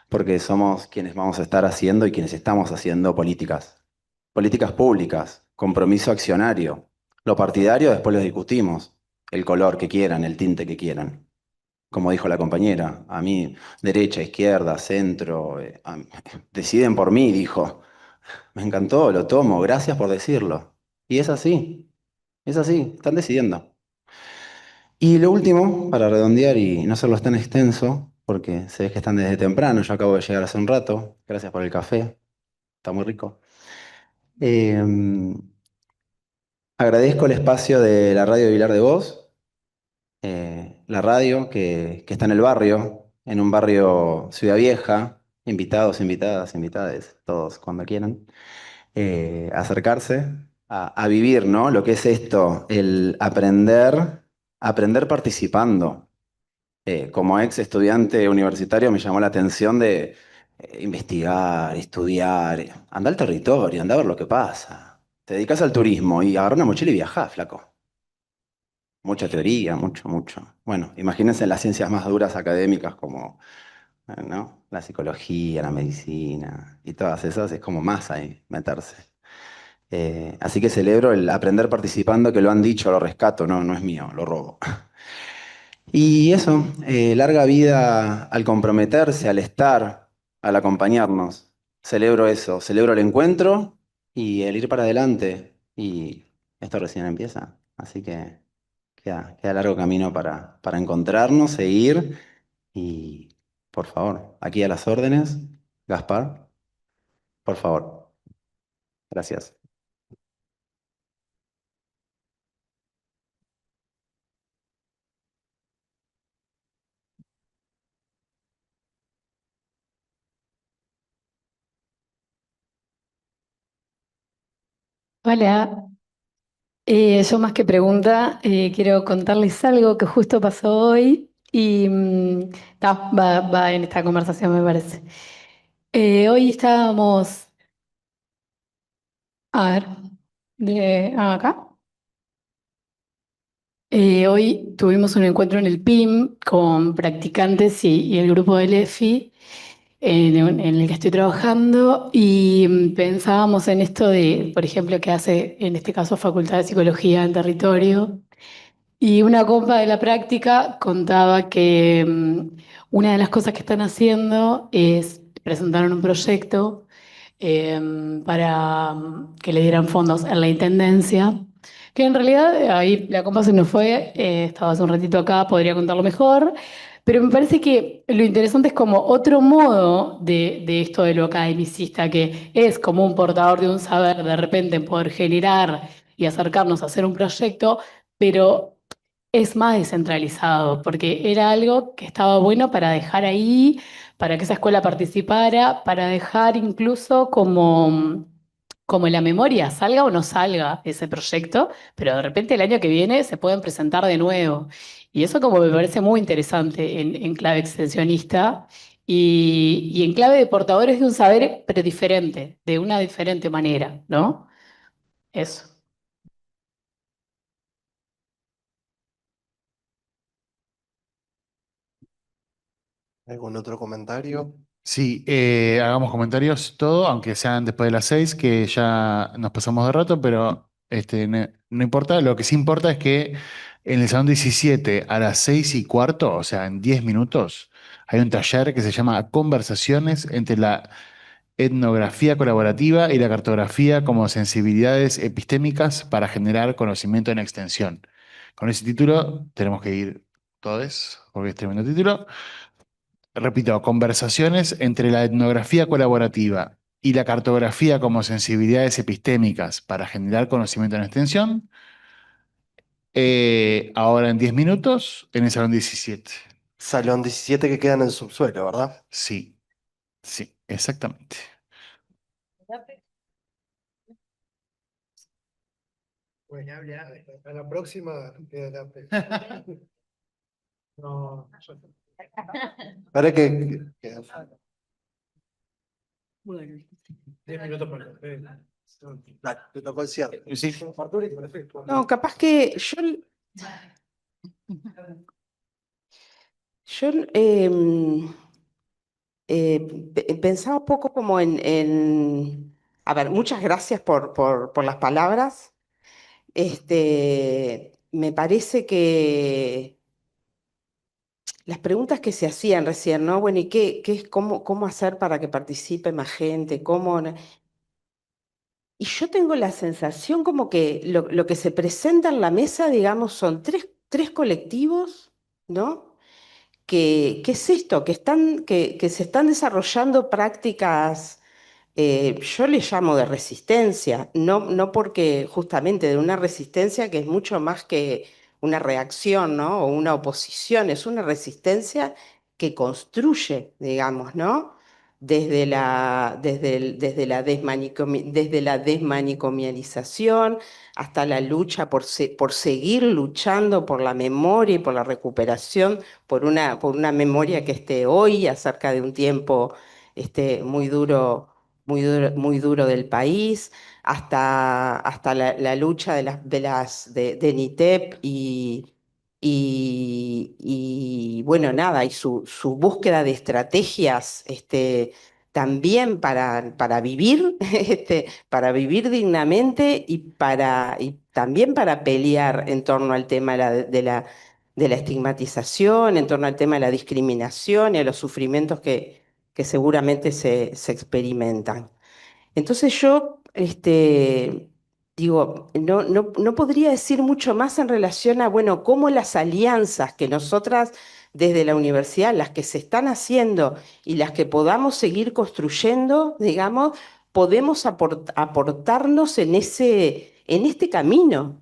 Porque somos quienes vamos a estar haciendo y quienes estamos haciendo políticas. Políticas públicas, compromiso accionario. Lo partidario después lo discutimos. El color que quieran, el tinte que quieran. Como dijo la compañera, a mí, derecha, izquierda, centro, deciden por mí, dijo. Me encantó, lo tomo, gracias por decirlo. Y es así, están decidiendo. Y lo último, para redondear y no hacerlo tan extenso, porque se ve que están desde temprano, yo acabo de llegar hace un rato, gracias por el café, está muy rico. Eh, Agradezco el espacio de la radio Vilar de Voz, la radio que está en el barrio, en un barrio Ciudad Vieja, invitados, invitadas, invitades, todos cuando quieran, acercarse a vivir, ¿no? Lo que es esto, el aprender, aprender participando. Como ex estudiante universitario me llamó la atención de investigar, estudiar, anda al territorio, anda a ver lo que pasa. Te dedicas al turismo y agarra una mochila y viajá, flaco. Mucha teoría, mucho, mucho. Bueno, imagínense las ciencias más duras académicas como, ¿no? La psicología, la medicina y todas esas, es como más ahí meterse. Así que celebro el aprender participando, que lo han dicho, lo rescato, no, no es mío, lo robo. Y eso, larga vida al comprometerse, al estar, al acompañarnos. Celebro eso, celebro el encuentro y el ir para adelante. Y esto recién empieza, así que queda largo camino para encontrarnos, seguir y, por favor, aquí a las órdenes, Gaspar, por favor. Gracias. Hola, yo más que pregunta, quiero contarles algo que justo pasó hoy y va en esta conversación, me parece. Hoy estábamos, a ver, acá. Hoy tuvimos un encuentro en el PIM con practicantes y el grupo del EFI en el que estoy trabajando y pensábamos en esto de, por ejemplo, que hace en este caso Facultad de Psicología en Territorio. Y una compa de la práctica contaba que una de las cosas que están haciendo es presentaron un proyecto para que le dieran fondos en la intendencia, que en realidad ahí la compa se nos fue, estaba hace un ratito acá, podría contarlo mejor, pero me parece que lo interesante es como otro modo de esto de lo academicista, que es como un portador de un saber, de repente poder generar y acercarnos a hacer un proyecto, pero es más descentralizado, porque era algo que estaba bueno para dejar ahí, para que esa escuela participara, para dejar incluso como en la memoria, salga o no salga ese proyecto, pero de repente el año que viene se pueden presentar de nuevo. Y eso como me parece muy interesante en clave extensionista y en clave de portadores de un saber, pero diferente, de una diferente manera, ¿no? Eso. ¿Algún otro comentario? Sí, hagamos comentarios todo, aunque sean después de las 6, que ya nos pasamos de rato, pero no importa. Lo que sí importa es que en el salón 17 a las 6:15, o sea, en 10 minutos, hay un taller que se llama Conversaciones entre la etnografía colaborativa y la cartografía como sensibilidades epistémicas para generar conocimiento en extensión. Con ese título tenemos que ir todos, porque es tremendo título. Repito, conversaciones entre la etnografía colaborativa y la cartografía como sensibilidades epistémicas para generar conocimiento en extensión. Ahora en 10 minutos en el salón 17. Salón 17 que queda en el subsuelo, ¿verdad? Sí, sí, exactamente. Pues ya, a la próxima. No, para que Bueno, 10 minutos para Dale, te tocó el cierre. Sí. Arturi, perfecto. No, capaz que yo pensaba un poco como a ver, muchas gracias por las palabras. Me parece que las preguntas que se hacían recién, ¿no? Bueno, ¿y qué es, cómo hacer para que participe más gente? Y yo tengo la sensación como que lo que se presenta en la mesa, digamos, son tres colectivos, ¿no? ¿Qué es esto? Que se están desarrollando prácticas, yo le llamo de resistencia, no porque justamente de una resistencia que es mucho más que una reacción, ¿no? O una oposición, es una resistencia que construye, digamos, ¿no? Desde la desmanicomialización hasta la lucha por seguir luchando por la memoria y por la recuperación por una memoria que esté hoy acerca de un tiempo muy duro, muy duro del país, hasta la lucha de NITEP y bueno, nada, y su búsqueda de estrategias también para vivir, para vivir dignamente y también para pelear en torno al tema de la estigmatización, en torno al tema de la discriminación y a los sufrimientos que seguramente se experimentan. Entonces yo digo, no podría decir mucho más en relación a, bueno, cómo las alianzas que nosotras desde la universidad, las que se están haciendo y las que podamos seguir construyendo, digamos, podemos aportarnos en este camino.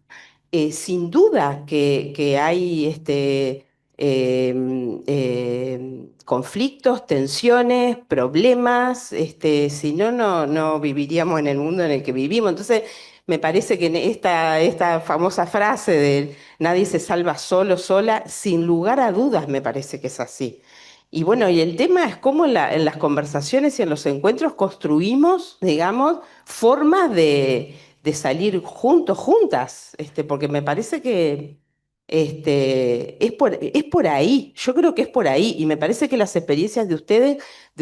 Sin duda que hay conflictos, tensiones, problemas, si no, no viviríamos en el mundo en el que vivimos. Entonces, me parece que en esta famosa frase de nadie se salva solo, sola, sin lugar a dudas me parece que es así. Y bueno, y el tema es cómo en las conversaciones y en los encuentros construimos, digamos, formas de salir juntos, juntas, porque me parece Es por ahí, yo creo que es por ahí, y me parece que las experiencias de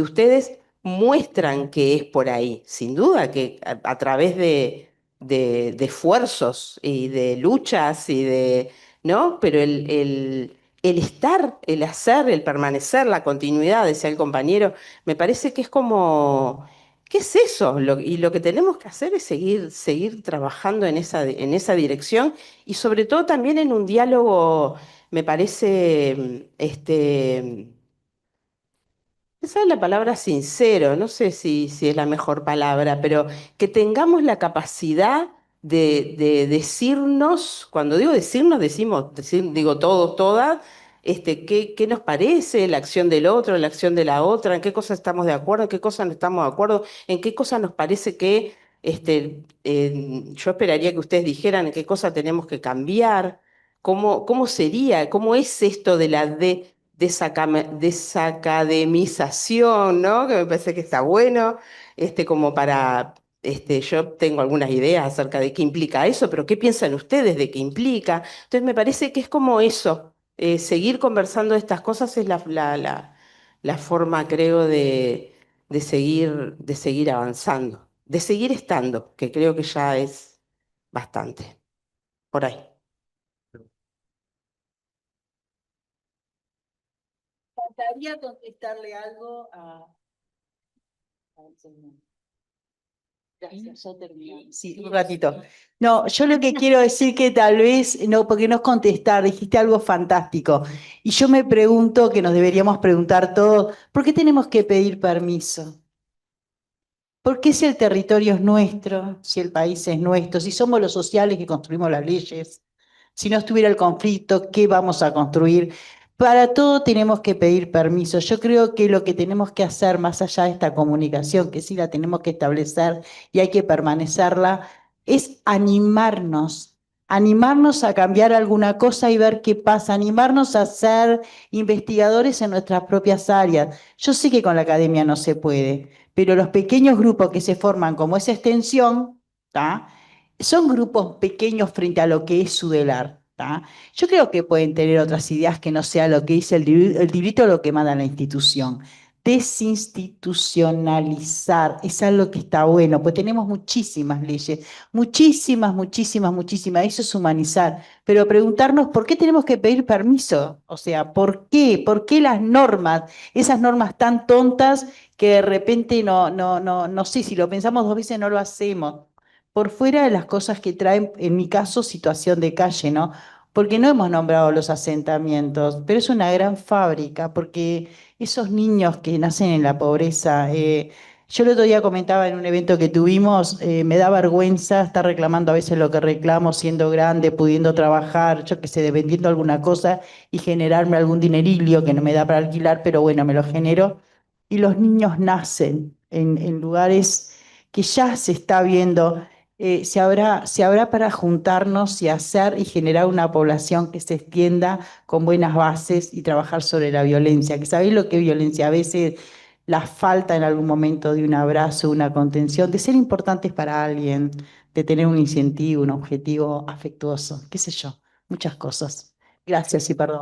ustedes muestran que es por ahí, sin duda que a través de esfuerzos y de luchas y de, ¿no? Pero el estar, el hacer, el permanecer, la continuidad, decía el compañero, me parece que es como, ¿qué es eso? Y lo que tenemos que hacer es seguir trabajando en esa dirección y sobre todo también en un diálogo, me parece, esa es la palabra sincero, no sé si es la mejor palabra, pero que tengamos la capacidad de decirnos, cuando digo decirnos, digo todos, todas, qué nos parece la acción del otro, la acción de la otra, en qué cosas estamos de acuerdo, en qué cosas no estamos de acuerdo, en qué cosas nos parece que yo esperaría que ustedes dijeran en qué cosas tenemos que cambiar, cómo sería, cómo es esto de la desacademización, ¿no? Que me parece que está bueno, como para, yo tengo algunas ideas acerca de qué implica eso, pero ¿qué piensan ustedes de qué implica? Entonces me parece que es como eso, seguir conversando de estas cosas es la forma, creo, de seguir avanzando, de seguir estando, que creo que ya es bastante, por ahí. Faltaría contestarle algo a... Gracias, ya terminé. Sí, un ratito. No, yo lo que quiero decir que tal vez, no, porque no es contestar, dijiste algo fantástico. Y yo me pregunto, que nos deberíamos preguntar todos, ¿por qué tenemos que pedir permiso? ¿Por qué si el territorio es nuestro, si el país es nuestro, si somos los sociales que construimos las leyes, si no estuviera el conflicto, ¿qué vamos a construir? Para todo tenemos que pedir permiso. Yo creo que lo que tenemos que hacer, más allá de esta comunicación, que sí la tenemos que establecer y hay que permanecerla, es animarnos a cambiar alguna cosa y ver qué pasa, animarnos a ser investigadores en nuestras propias áreas. Yo sé que con la academia no se puede, pero los pequeños grupos que se forman como esa extensión, ¿tá? Son grupos pequeños frente a lo que es Sudelar, ¿tá? Yo creo que pueden tener otras ideas que no sea lo que dice el librito o lo que manda la institución. Desinstitucionalizar es algo que está bueno, pues tenemos muchísimas leyes, muchísimas. Eso es humanizar. Pero preguntarnos por qué tenemos que pedir permiso, o sea, ¿por qué? ¿Por qué las normas, esas normas tan tontas que de repente no sé, si lo pensamos dos veces no lo hacemos? Por fuera de las cosas que traen, en mi caso, situación de calle, ¿no? Porque no hemos nombrado los asentamientos, pero es una gran fábrica, porque esos niños que nacen en la pobreza, yo el otro día comentaba en un evento que tuvimos, me da vergüenza estar reclamando a veces lo que reclamo, siendo grande, pudiendo trabajar, yo qué sé, vendiendo alguna cosa y generarme algún dinerillo que no me da para alquilar, pero bueno, me lo genero. Y los niños nacen en lugares que ya se está viendo, se habrá para juntarnos y hacer y generar una población que se extienda con buenas bases y trabajar sobre la violencia. Que sabéis lo que es violencia, a veces la falta en algún momento de un abrazo, una contención, de ser importantes para alguien, de tener un incentivo, un objetivo afectuoso, qué sé yo, muchas cosas. Gracias y perdón.